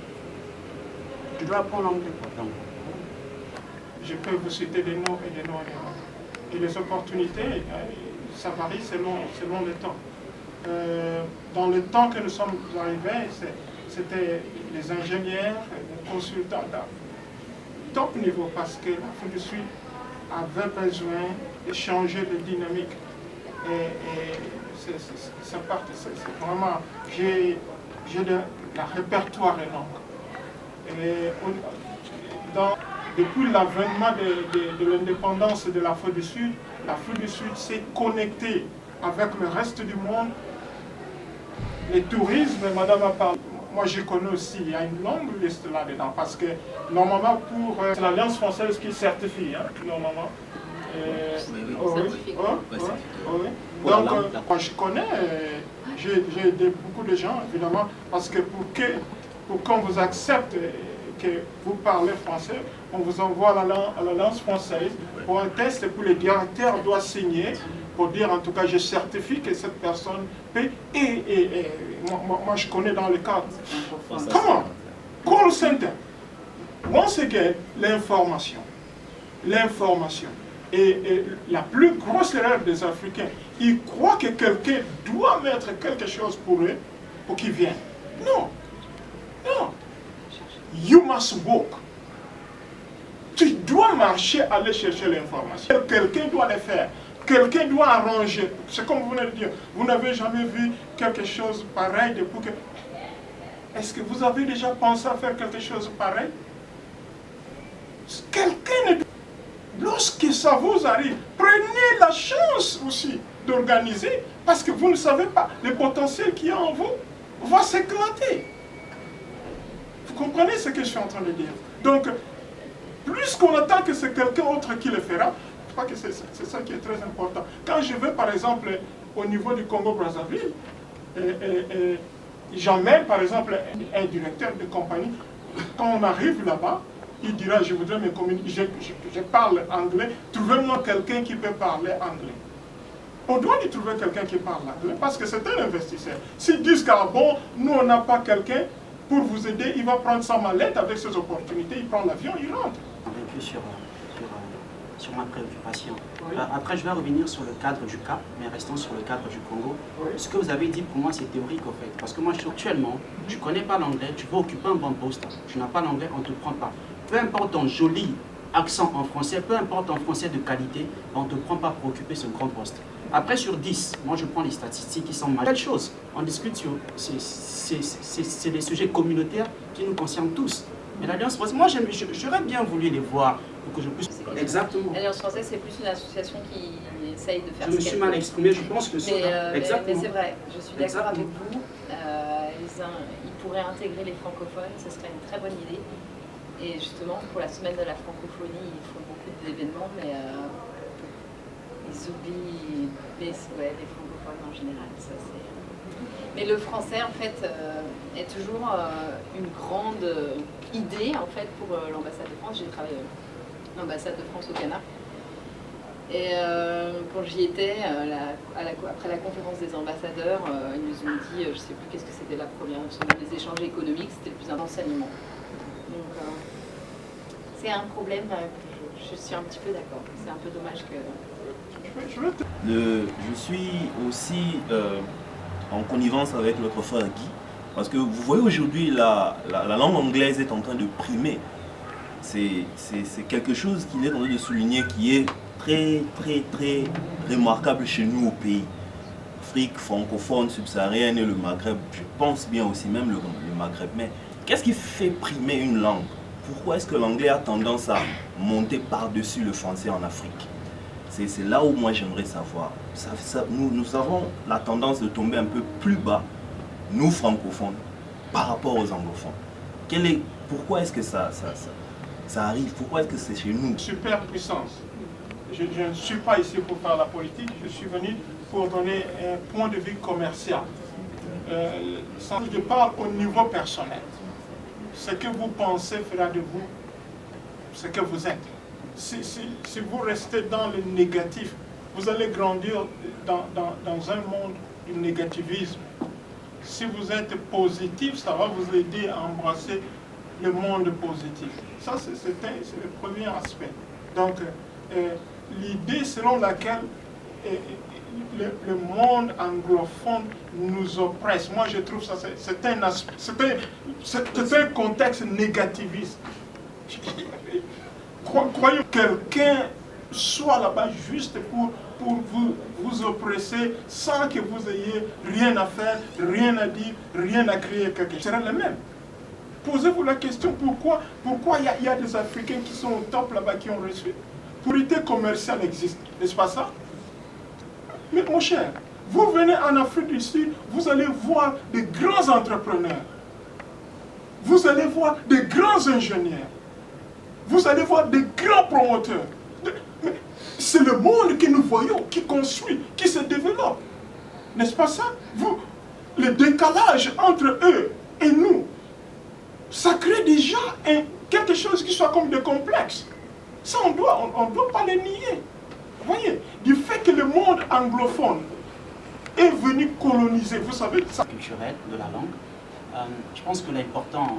Tu dois apprendre l'anglais. Je peux vous citer des noms et des noms et des noms. Et les opportunités, ça varie selon le temps. Dans le temps que nous sommes arrivés, c'était les ingénieurs, les consultants top niveau, parce que l'Afrique du Sud avait besoin de changer de dynamique. Et c'est vraiment, j'ai un répertoire énorme. Et depuis l'avènement de l'indépendance de l'Afrique du Sud s'est connectée avec le reste du monde. Le tourisme, madame a parlé, moi je connais aussi, il y a une longue liste là-dedans, parce que normalement c'est l'Alliance française qui certifie, hein, normalement. Donc, moi je connais, j'ai aidé beaucoup de gens, évidemment, parce que pour qu'on vous accepte que vous parlez français, on vous envoie à l'Alliance française pour un test et puis le directeur doit signer pour dire en tout cas je certifie que cette personne paie et moi je connais dans le cadre. Comment? Call center. Once again, l'information. L'information. Et la plus grosse erreur des Africains, ils croient que quelqu'un doit mettre quelque chose pour eux pour qu'ils viennent. Non. Non. You must walk. Tu dois marcher, aller chercher l'information. Quelqu'un doit le faire. Quelqu'un doit arranger. C'est comme vous venez de dire. Vous n'avez jamais vu quelque chose pareil depuis que... Est-ce que vous avez déjà pensé à faire quelque chose pareil? Quelqu'un... Lorsque ça vous arrive, prenez la chance aussi d'organiser, parce que vous ne savez pas, le potentiel qu'il y a en vous va s'éclater. Vous comprenez ce que je suis en train de dire? Donc, plus qu'on attend que c'est quelqu'un autre qui le fera, je crois que c'est ça qui est très important. Quand je vais, par exemple, au niveau du Congo-Brazzaville, j'emmène, par exemple, un directeur de compagnie, quand on arrive là-bas, il dira, je voudrais me communiquer, je parle anglais, trouvez-moi quelqu'un qui peut parler anglais. On doit lui trouver quelqu'un qui parle anglais, parce que c'est un investisseur. S'ils disent qu'à bon, nous on n'a pas quelqu'un pour vous aider, il va prendre sa mallette avec ses opportunités, il prend l'avion, il rentre. Sur ma préoccupation. Après, je vais revenir sur le cadre du CAP, mais restons sur le cadre du Congo. Ce que vous avez dit, pour moi, c'est théorique, en fait. Parce que moi, actuellement, tu ne connais pas l'anglais, tu veux occuper un bon poste, tu n'as pas l'anglais, on ne te prend pas. Peu importe ton joli accent en français, peu importe ton français de qualité, on ne te prend pas pour occuper ce grand poste. Après, sur 10, moi, je prends les statistiques qui sont majeures. Quelle chose? On discute sur... C'est des sujets communautaires qui nous concernent tous. Mais l'Alliance française, moi, j'aurais bien voulu les voir pour que je puisse... Exactement. L'Alliance française, c'est plus une association qui essaye de faire... Je me suis mal exprimé, je pense que c'est... Mais c'est vrai, je suis d'accord avec vous. Ils pourraient intégrer les francophones, ce serait une très bonne idée. Et justement, pour la semaine de la francophonie, ils font beaucoup d'événements, mais ils oublient les francophones en général. Ça, mais le français, en fait, est toujours une grande idée, en fait, pour l'ambassade de France. J'ai travaillé à l'ambassade de France au Ghana. Et quand j'y étais, après la conférence des ambassadeurs, ils nous ont dit, je ne sais plus qu'est-ce que c'était la première semaine, les échanges économiques, c'était le plus important enseignement. Donc, c'est un problème, je suis un petit peu d'accord. C'est un peu dommage que... Je suis aussi en connivence avec notre frère Guy, parce que vous voyez aujourd'hui, la langue anglaise est en train de primer. C'est quelque chose qu'il est en train de souligner qui est très, très, très remarquable chez nous au pays. Afrique francophone, subsaharienne et le Maghreb, je pense bien aussi, même le Maghreb. Mais qu'est-ce qui fait primer une langue? Pourquoi est-ce que l'anglais a tendance à monter par-dessus le français en Afrique? C'est là où moi j'aimerais savoir. Nous avons la tendance de tomber un peu plus bas, nous francophones, par rapport aux anglophones. Pourquoi est-ce que ça arrive? Pourquoi est-ce que c'est chez nous? Superpuissance. Je ne suis pas ici pour faire la politique, je suis venu pour donner un point de vue commercial. Je parle au niveau personnel. Ce que vous pensez fera de vous ce que vous êtes. Si vous restez dans le négatif, vous allez grandir dans un monde du négativisme. Si vous êtes positif, ça va vous aider à embrasser le monde positif. Ça, c'est le premier aspect. Donc, l'idée selon laquelle le monde anglophone nous oppresse, moi je trouve ça, c'est un contexte négativiste. Croyez que quelqu'un soit là-bas juste pour vous oppresser sans que vous ayez rien à faire, rien à dire, rien à créer quelque chose. Ce sera le même. Posez-vous la question, pourquoi il y a des Africains qui sont au top là-bas qui ont reçu? L'autorité commerciale existe, n'est-ce pas ça? Mais mon cher, vous venez en Afrique du Sud, vous allez voir des grands entrepreneurs. Vous allez voir des grands ingénieurs. Vous allez voir des grands promoteurs. C'est le monde que nous voyons, qui construit, qui se développe. N'est-ce pas ça? Le décalage entre eux et nous, ça crée déjà quelque chose qui soit comme des complexes. Ça, on doit pas les nier. Vous voyez, du fait que le monde anglophone est venu coloniser, vous savez, ça. Culturel de la langue, je pense que l'important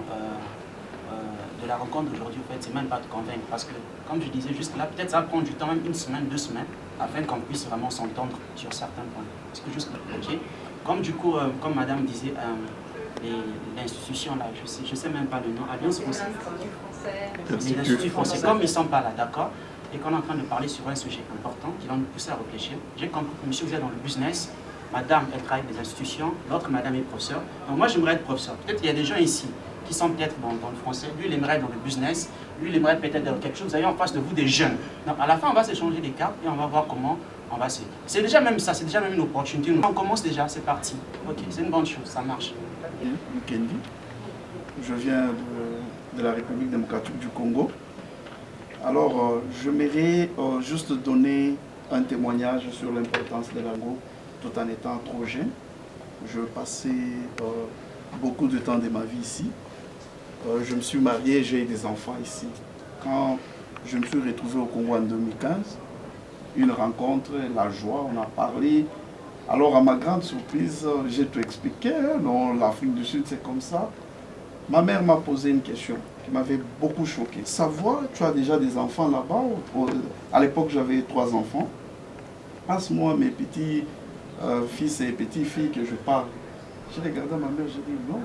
de la rencontre d'aujourd'hui, en fait, c'est même pas de convaincre, parce que, comme je disais juste là, peut-être ça va prendre du temps, même 1 semaine, 2 semaines, afin qu'on puisse vraiment s'entendre sur certains points. Parce que juste, ok, comme du coup, comme Madame disait, l'institution là, je sais même pas le nom, Alliance française. L'Institut français, comme ils ne sont pas là, d'accord, et qu'on est en train de parler sur un sujet important qui va nous pousser à réfléchir. J'ai compris que monsieur, vous êtes dans le business, madame, elle travaille avec des institutions, l'autre madame est professeur. Donc moi, j'aimerais être professeur. Peut-être qu'il y a des gens ici qui sont peut-être dans le français, lui, il aimerait être dans le business, lui, il aimerait peut-être dans quelque chose. Vous avez en face de vous des jeunes. Donc à la fin, on va s'échanger des cartes et on va voir comment on va se... C'est déjà même ça, c'est déjà même une opportunité. On commence déjà, c'est parti. Ok, c'est une bonne chose, ça marche. Kendi, je viens de la République démocratique du Congo. Alors, je m'aimerais juste donner un témoignage sur l'importance de la langue tout en étant trop jeune. Je passais beaucoup de temps de ma vie ici. Je me suis marié, j'ai eu des enfants ici. Quand je me suis retrouvé au Congo en 2015, une rencontre, la joie, on a parlé. Alors, à ma grande surprise, j'ai tout expliqué. Non, l'Afrique du Sud, c'est comme ça. Ma mère m'a posé une question qui m'avait beaucoup choqué. Savoir, tu as déjà des enfants là-bas? À l'époque, j'avais 3 enfants. Passe-moi mes petits fils et petites filles que je parle. J'ai regardé ma mère, j'ai dit non,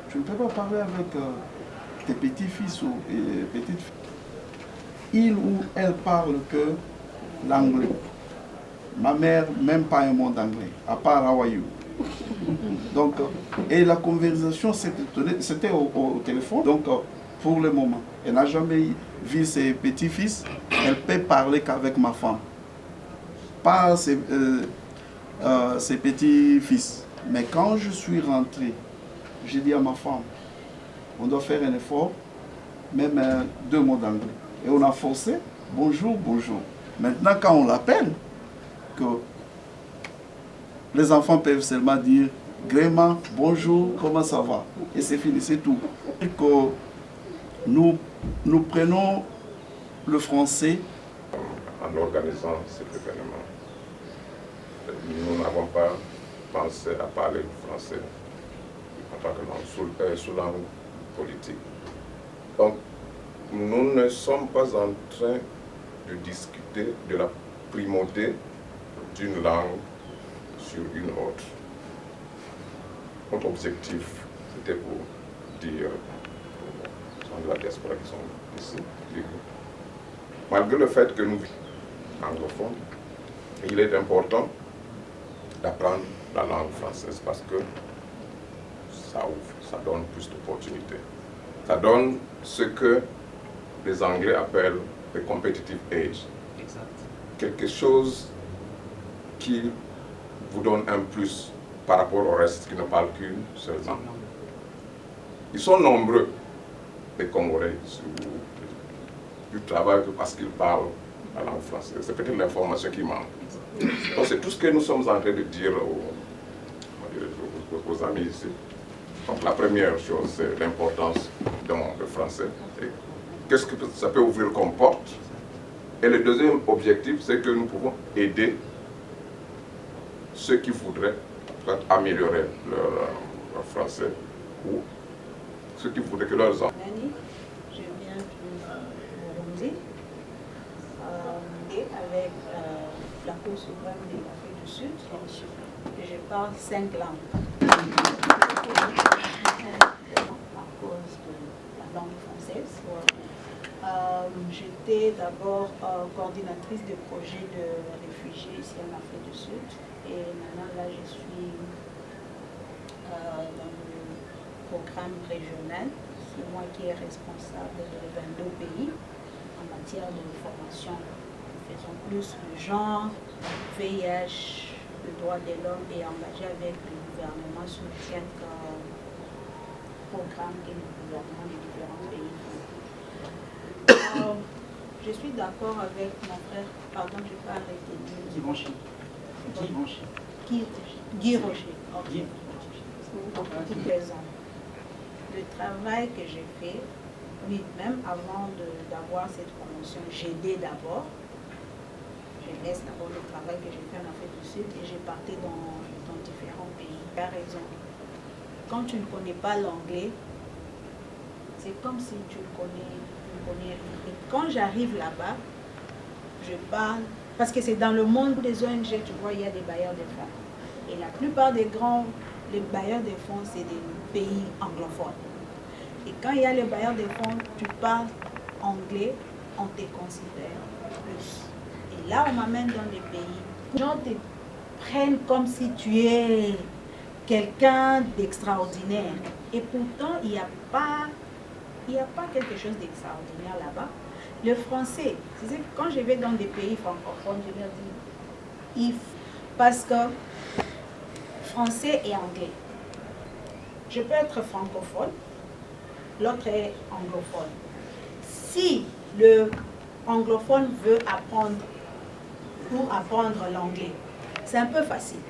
tu ne peux pas parler avec tes petits-fils ou petites filles. Il ou elle parle que l'anglais. Ma mère, même pas un mot d'anglais, à part how are you. Donc, et la conversation, c'était au téléphone. Donc, pour le moment, elle n'a jamais vu ses petits-fils. Elle peut parler qu'avec ma femme. Pas ses petits-fils. Mais quand je suis rentré, j'ai dit à ma femme, on doit faire un effort, même 2 mots d'anglais. Et on a forcé, bonjour, bonjour. Maintenant, quand on l'appelle, que les enfants peuvent seulement dire Gréma, bonjour, comment ça va? Et c'est fini, c'est tout. Et que nous prenons le français. En organisant cet événement, nous n'avons pas pensé à parler français en tant que sous langue politique. Donc, nous ne sommes pas en train de discuter de la primauté d'une langue sur une autre. Notre objectif, c'était pour dire aux gens de la diaspora qui sont ici, malgré le fait que nous vivons anglophones, il est important d'apprendre la langue française parce que ça ouvre, ça donne plus d'opportunités. Ça donne ce que les Anglais appellent the competitive edge. Exact. quelque chose qui vous donne un plus par rapport au reste qui ne parle qu'une seule langue. Ils sont nombreux, les Congolais, du travail parce qu'ils parlent la langue française. C'est peut-être l'information qui manque. Donc c'est tout ce que nous sommes en train de dire aux amis ici. Donc la première chose, c'est l'importance du français. Qu'est-ce que ça peut ouvrir comme porte? Et le deuxième objectif, c'est que nous pouvons aider ceux qui voudraient améliorer leur français ou ceux qui voudraient que leurs enfants. Je viens du Burundi avec la Cour suprême de l'Afrique du Sud et je parle 5 langues. À cause de la langue française. J'étais d'abord coordinatrice de projet de réfugiés ici en Afrique du Sud et maintenant là je suis dans le programme régional. C'est moi qui est responsable de 22 pays en matière de formation. Nous faisons plus de genre, VIH, le droit de l'homme et engagé avec le gouvernement sur quelques programmes et le gouvernement des différents pays. Je suis d'accord avec mon frère, pardon, je n'ai pas arrêté de dire. Guy Rocher. Guy Rocher. Ok. Pour toutes les ans. Le travail que j'ai fait, oui, même avant d'avoir cette promotion, j'ai aidé d'abord. Je laisse d'abord le travail que j'ai fait en Afrique du Sud et j'ai parti dans différents pays. Par exemple, quand tu ne connais pas l'anglais, c'est comme si tu le connais. Et quand j'arrive là-bas, je parle, parce que c'est dans le monde des ONG, tu vois, il y a des bailleurs de fonds. Et la plupart des les bailleurs de fonds, c'est des pays anglophones. Et quand il y a les bailleurs de fonds, tu parles anglais, on te considère plus. Et là, on m'amène dans des pays. Les gens te prennent comme si tu es quelqu'un d'extraordinaire. Et pourtant, il n'y a pas quelque chose d'extraordinaire là-bas. Le français, c'est que quand je vais dans des pays francophones, je leur dis, parce que français et anglais. Je peux être francophone, l'autre est anglophone. Si le anglophone veut apprendre l'anglais, c'est un peu facile.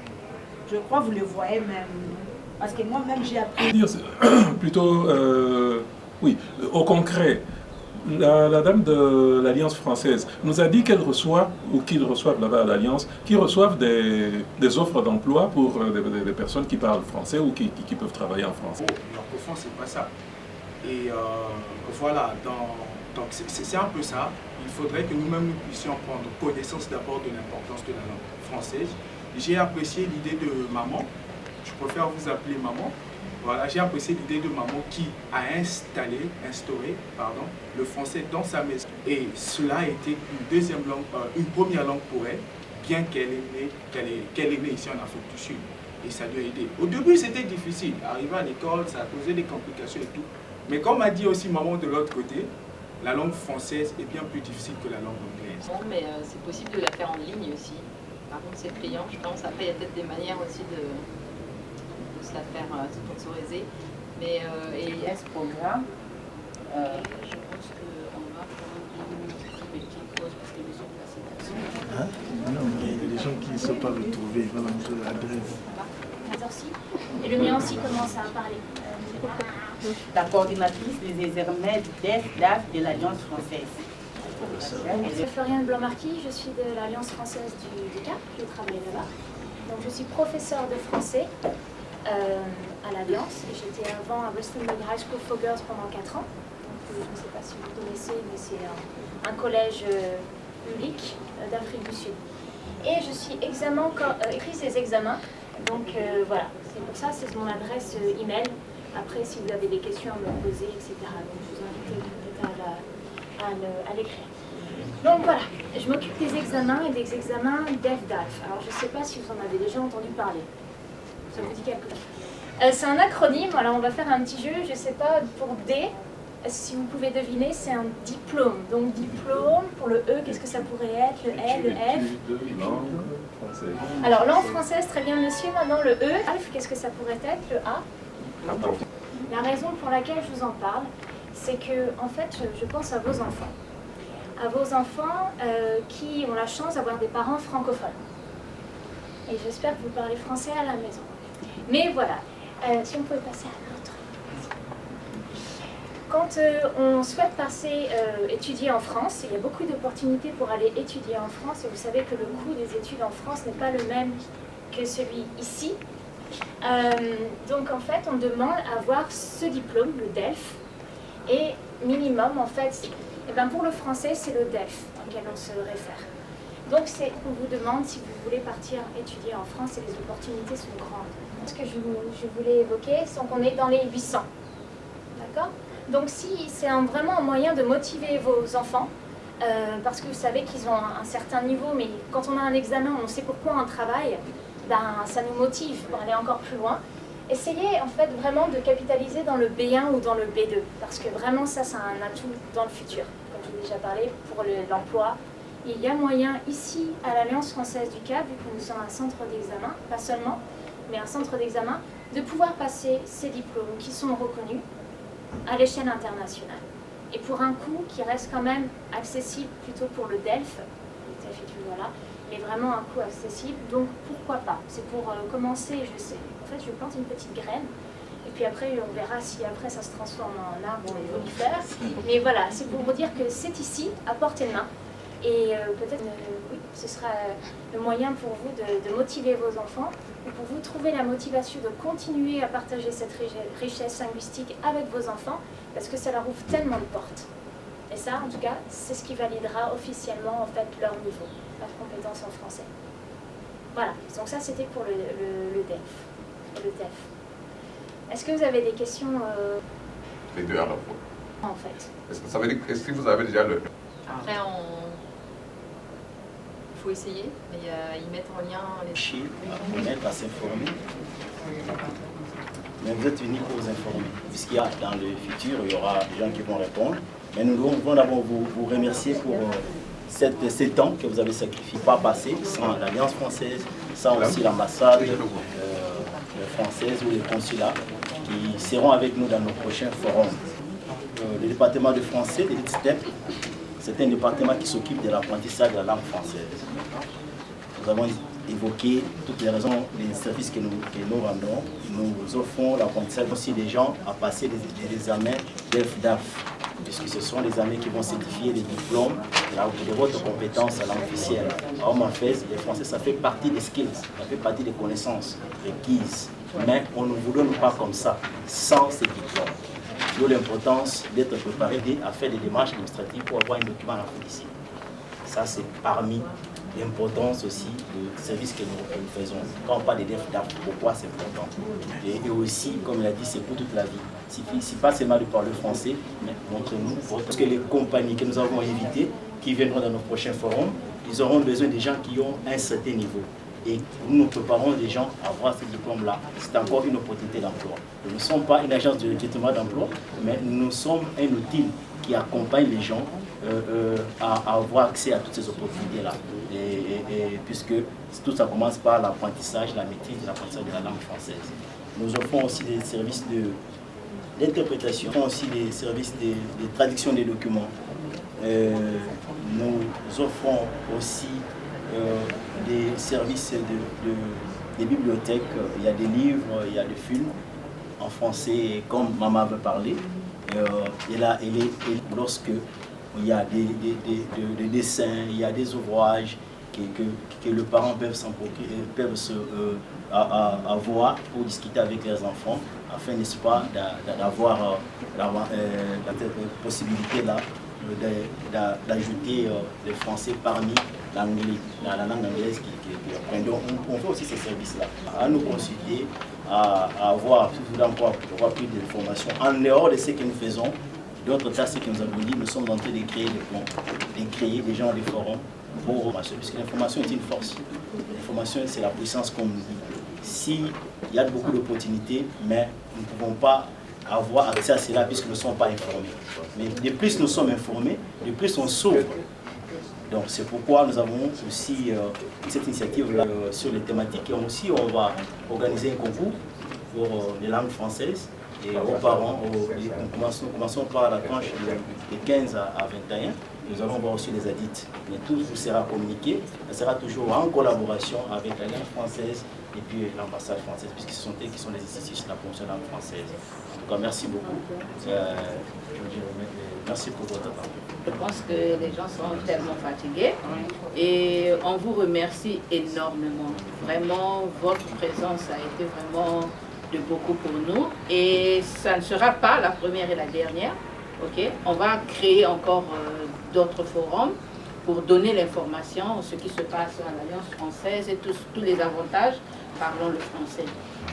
Je crois que vous le voyez même, parce que moi-même j'ai appris. Plutôt, oui, au concret, la dame de l'Alliance française nous a dit qu'elle reçoit, ou qu'ils reçoivent là-bas à l'Alliance, qu'ils reçoivent des offres d'emploi pour des personnes qui parlent français ou qui peuvent travailler en français. Au fond, c'est pas ça. Et voilà, donc c'est un peu ça. Il faudrait que nous-mêmes nous puissions prendre connaissance d'abord de l'importance de la langue française. J'ai apprécié l'idée de maman, je préfère vous appeler maman. Voilà, j'ai apprécié l'idée de maman qui a instauré le français dans sa maison. Et cela a été une première langue pour elle, bien qu'elle est née ici en Afrique du Sud. Et ça lui a aidé. Au début, c'était difficile. Arriver à l'école, ça a causé des complications et tout. Mais comme a dit aussi maman de l'autre côté, la langue française est bien plus difficile que la langue anglaise. Bon, mais c'est possible de la faire en ligne aussi. Par contre, c'est payant, je pense. Après, il y a peut-être des manières aussi de se la faire sponsoriser. Mais il y a ce programme. Je pense qu'on va prendre une petite pause parce que les gens de la sélection. Non, mais il y a des gens qui ne sont pas retrouvés. Voilà l'adresse. Et le mien aussi commence à parler. La coordinatrice des ESERMED DAF de l'Alliance française. Je suis Floriane Blanc-Marquis, je suis de l'Alliance française du Cap, je travaille là-bas. Donc je suis professeure de français à l'Alliance. J'étais avant à Rustenburg High School for Girls pendant 4 ans. Donc, je ne sais pas si vous connaissez, mais c'est un collège public d'Afrique du Sud. Et je suis écrisse des examens. Donc voilà, c'est pour ça, c'est mon adresse email. Après, si vous avez des questions à me poser, etc. Donc je vous invite peut-être à l'écrire. Donc voilà, je m'occupe des examens et des examens DEF-DAF. Alors je ne sais pas si vous en avez déjà entendu parler. Ça vous dit quelque chose? C'est un acronyme, alors on va faire un petit jeu, je ne sais pas, pour D, si vous pouvez deviner, c'est un diplôme. Donc diplôme, pour le E, qu'est-ce que ça pourrait être? Le L, le F? Langue française. Alors langue française, très bien monsieur. Maintenant le E, F, qu'est-ce que ça pourrait être? Le A? La raison pour laquelle je vous en parle, c'est que en fait, je pense à vos enfants. À vos enfants qui ont la chance d'avoir des parents francophones. Et j'espère que vous parlez français à la maison. Mais voilà, si on pouvait passer à l'autre. Quand on souhaite passer étudier en France, il y a beaucoup d'opportunités pour aller étudier en France. Et vous savez que le coût des études en France n'est pas le même que celui ici. Donc en fait, on demande à avoir ce diplôme, le DELF. Et minimum, en fait, eh ben pour le français, c'est le DELF auquel on se réfère. Donc c'est qu'on vous demande si vous voulez partir étudier en France et les opportunités sont grandes. Ce que je voulais évoquer, c'est qu'on est dans les 800. D'accord? Donc si c'est vraiment un moyen de motiver vos enfants, parce que vous savez qu'ils ont un certain niveau, mais quand on a un examen, on sait pourquoi on travaille, ben, ça nous motive pour aller encore plus loin. Essayez en fait vraiment de capitaliser dans le B1 ou dans le B2, parce que vraiment ça, c'est un atout dans le futur. Comme je vous ai déjà parlé, pour l'emploi, il y a moyen ici, à l'Alliance française du Cap, vu que nous sommes un centre d'examen, pas seulement, mais un centre d'examen, de pouvoir passer ces diplômes qui sont reconnus à l'échelle internationale. Et pour un coût qui reste quand même accessible plutôt pour le DELF, voilà, mais vraiment un coût accessible, donc pourquoi pas? C'est pour commencer, je sais. En fait, je plante une petite graine, et puis après, on verra si après ça se transforme en arbre folifère. Mais voilà, c'est pour vous dire que c'est ici, à portée de main. Et peut-être, oui, ce sera le moyen pour vous de motiver vos enfants, et pour vous trouver la motivation de continuer à partager cette richesse linguistique avec vos enfants, parce que ça leur ouvre tellement de portes. Et ça, en tout cas, c'est ce qui validera officiellement en fait leur niveau, leur compétence en français. Voilà, donc ça c'était pour le DEF et le TEF. Est-ce que vous avez des questions Les deux à la fois. En fait. Est-ce que vous avez déjà le... Après, il faut essayer, et ils mettent en lien les chiffres, à connaître, à s'informer. Mais vous êtes venus pour vous informer, puisqu'il y a dans le futur, il y aura des gens qui vont répondre. Mais nous devons d'abord vous remercier pour ces temps que vous avez sacrifié, pas passé sans l'Alliance française, sans aussi l'ambassade française ou les consulats qui seront avec nous dans nos prochains forums. Le département de français de l'ITSTEP, c'est un département qui s'occupe de l'apprentissage de la langue française. Nous avons évoqué toutes les raisons des services que nous rendons. Nous offrons l'apprentissage aussi des gens à passer des examens d'EF-DAF, puisque ce sont les examens qui vont certifier les diplômes de votre compétence à langue officielle. En fait, les français, ça fait partie des skills, ça fait partie des connaissances requises. Mais on ne vous donne pas comme ça, sans ces diplômes. D'où l'importance d'être préparé à faire des démarches administratives pour avoir un document à la ici. Ça, c'est parmi l'importance aussi du service que nous faisons. Quand on parle de DEF-DAF, pourquoi c'est important? Et aussi, comme il a dit, c'est pour toute la vie. Il ne suffit pas seulement de parler français, mais montrez-nous. Parce que les compagnies que nous avons invitées, qui viendront dans nos prochains forums, ils auront besoin de gens qui ont un certain niveau. Et nous préparons les gens à avoir ce diplôme-là. C'est encore une opportunité d'emploi. Nous ne sommes pas une agence de recrutement d'emploi, mais nous sommes un outil qui accompagne les gens à avoir accès à toutes ces opportunités-là. Et puisque tout ça commence par l'apprentissage, la maîtrise de l'apprentissage de la langue française. Nous offrons aussi des services d'interprétation, aussi des services de traduction des documents. Nous offrons aussi des services des bibliothèques. Il y a des livres, il y a des films en français, comme maman veut parler. Lorsque il y a des dessins, il y a des ouvrages que les parents peuvent avoir pour discuter avec leurs enfants, afin, n'est-ce pas, d'avoir la possibilité d'ajouter le français parmi la langue anglaise qui apprend. Donc on fait aussi ces services-là. À nous consulter, à avoir plus d'informations. En dehors de ce que nous faisons, d'autres tâches que nous avons dit, nous sommes en train de créer des ponts, de créer des gens, des forums pour l'information, puisque l'information est une force. L'information, c'est la puissance qu'on nous dit. S'il y a beaucoup d'opportunités, mais nous ne pouvons pas avoir accès à cela puisqu'ils ne sont pas informés. Mais de plus nous sommes informés, de plus on s'ouvre. Donc c'est pourquoi nous avons aussi cette initiative-là sur les thématiques et aussi on va organiser un concours pour les langues françaises et aux parents. Nous commençons par la tranche de 15 à 21. Nous allons voir aussi les adultes. Mais tout vous sera communiqué. Ça sera toujours en collaboration avec la langue française et puis l'ambassade française, puisque ce sont eux qui sont les institutions de la promotion de la langue française. En tout cas, merci beaucoup. Merci pour votre temps. Je pense que les gens sont tellement fatigués et on vous remercie énormément. Vraiment, votre présence a été vraiment de beaucoup pour nous et ça ne sera pas la première et la dernière. Okay? On va créer encore d'autres forums pour donner l'information, ce qui se passe à l'Alliance française et tous les avantages parlant le français.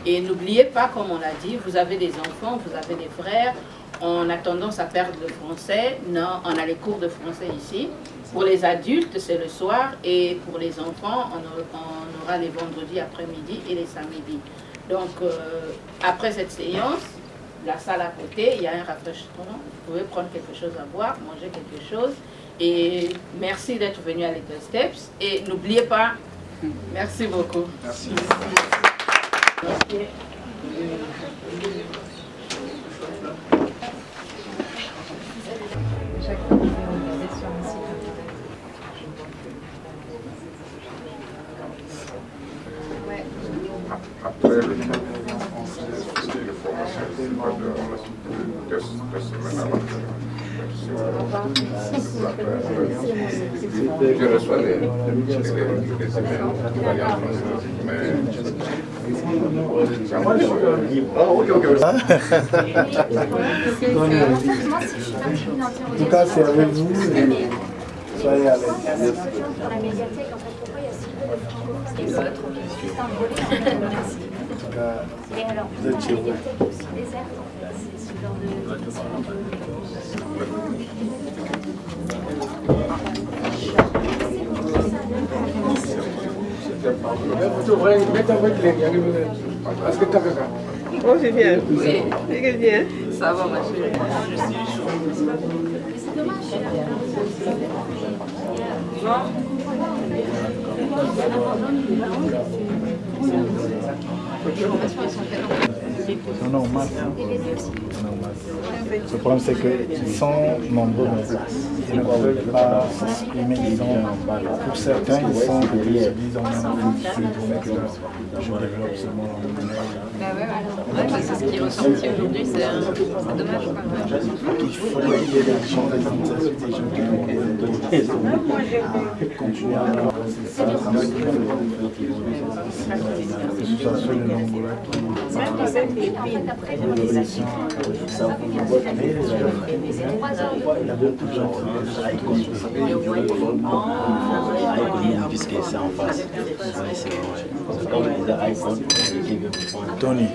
Et n'oubliez pas, comme on l'a dit, vous avez des enfants, vous avez des frères, on a tendance à perdre le français. Non, on a les cours de français ici. Pour les adultes, c'est le soir et pour les enfants, on aura les vendredis après-midi et les samedis. Donc, après cette séance, la salle à côté, il y a un rafraîchissement. Vous pouvez prendre quelque chose à boire, manger quelque chose. Et merci d'être venu à Little Steps. Et n'oubliez pas, merci beaucoup. Merci. Après le style de formation, deux semaines avant. Je reçois les emails de l'Alliance française, En tout cas, c'est avec vous. Soyez à l'aise. Dans la médiathèque, en fait, pourquoi il y a si peu de francophones? C'est juste un volet. En tout cas, et alors, vous êtes chez vous. la médiathèque est aussi déserte, en fait. C'est ce genre Oh, c'est bien. Oui. C'est bien. Ça va, ma chérie. C'est dommage. C'est normal. Le problème, c'est qu'ils sont nombreux, mais ils ne veulent pas s'exprimer. Pour certains, ils sont disons, je développe seulement l'anglais. C'est ce qui est ressorti aujourd'hui, c'est dommage. Il faut qu'il y ait des gens qui continuer à avoir ça, que ce soit sur le nombre puisque c'est en face. C'est comme les iPhones. Tony.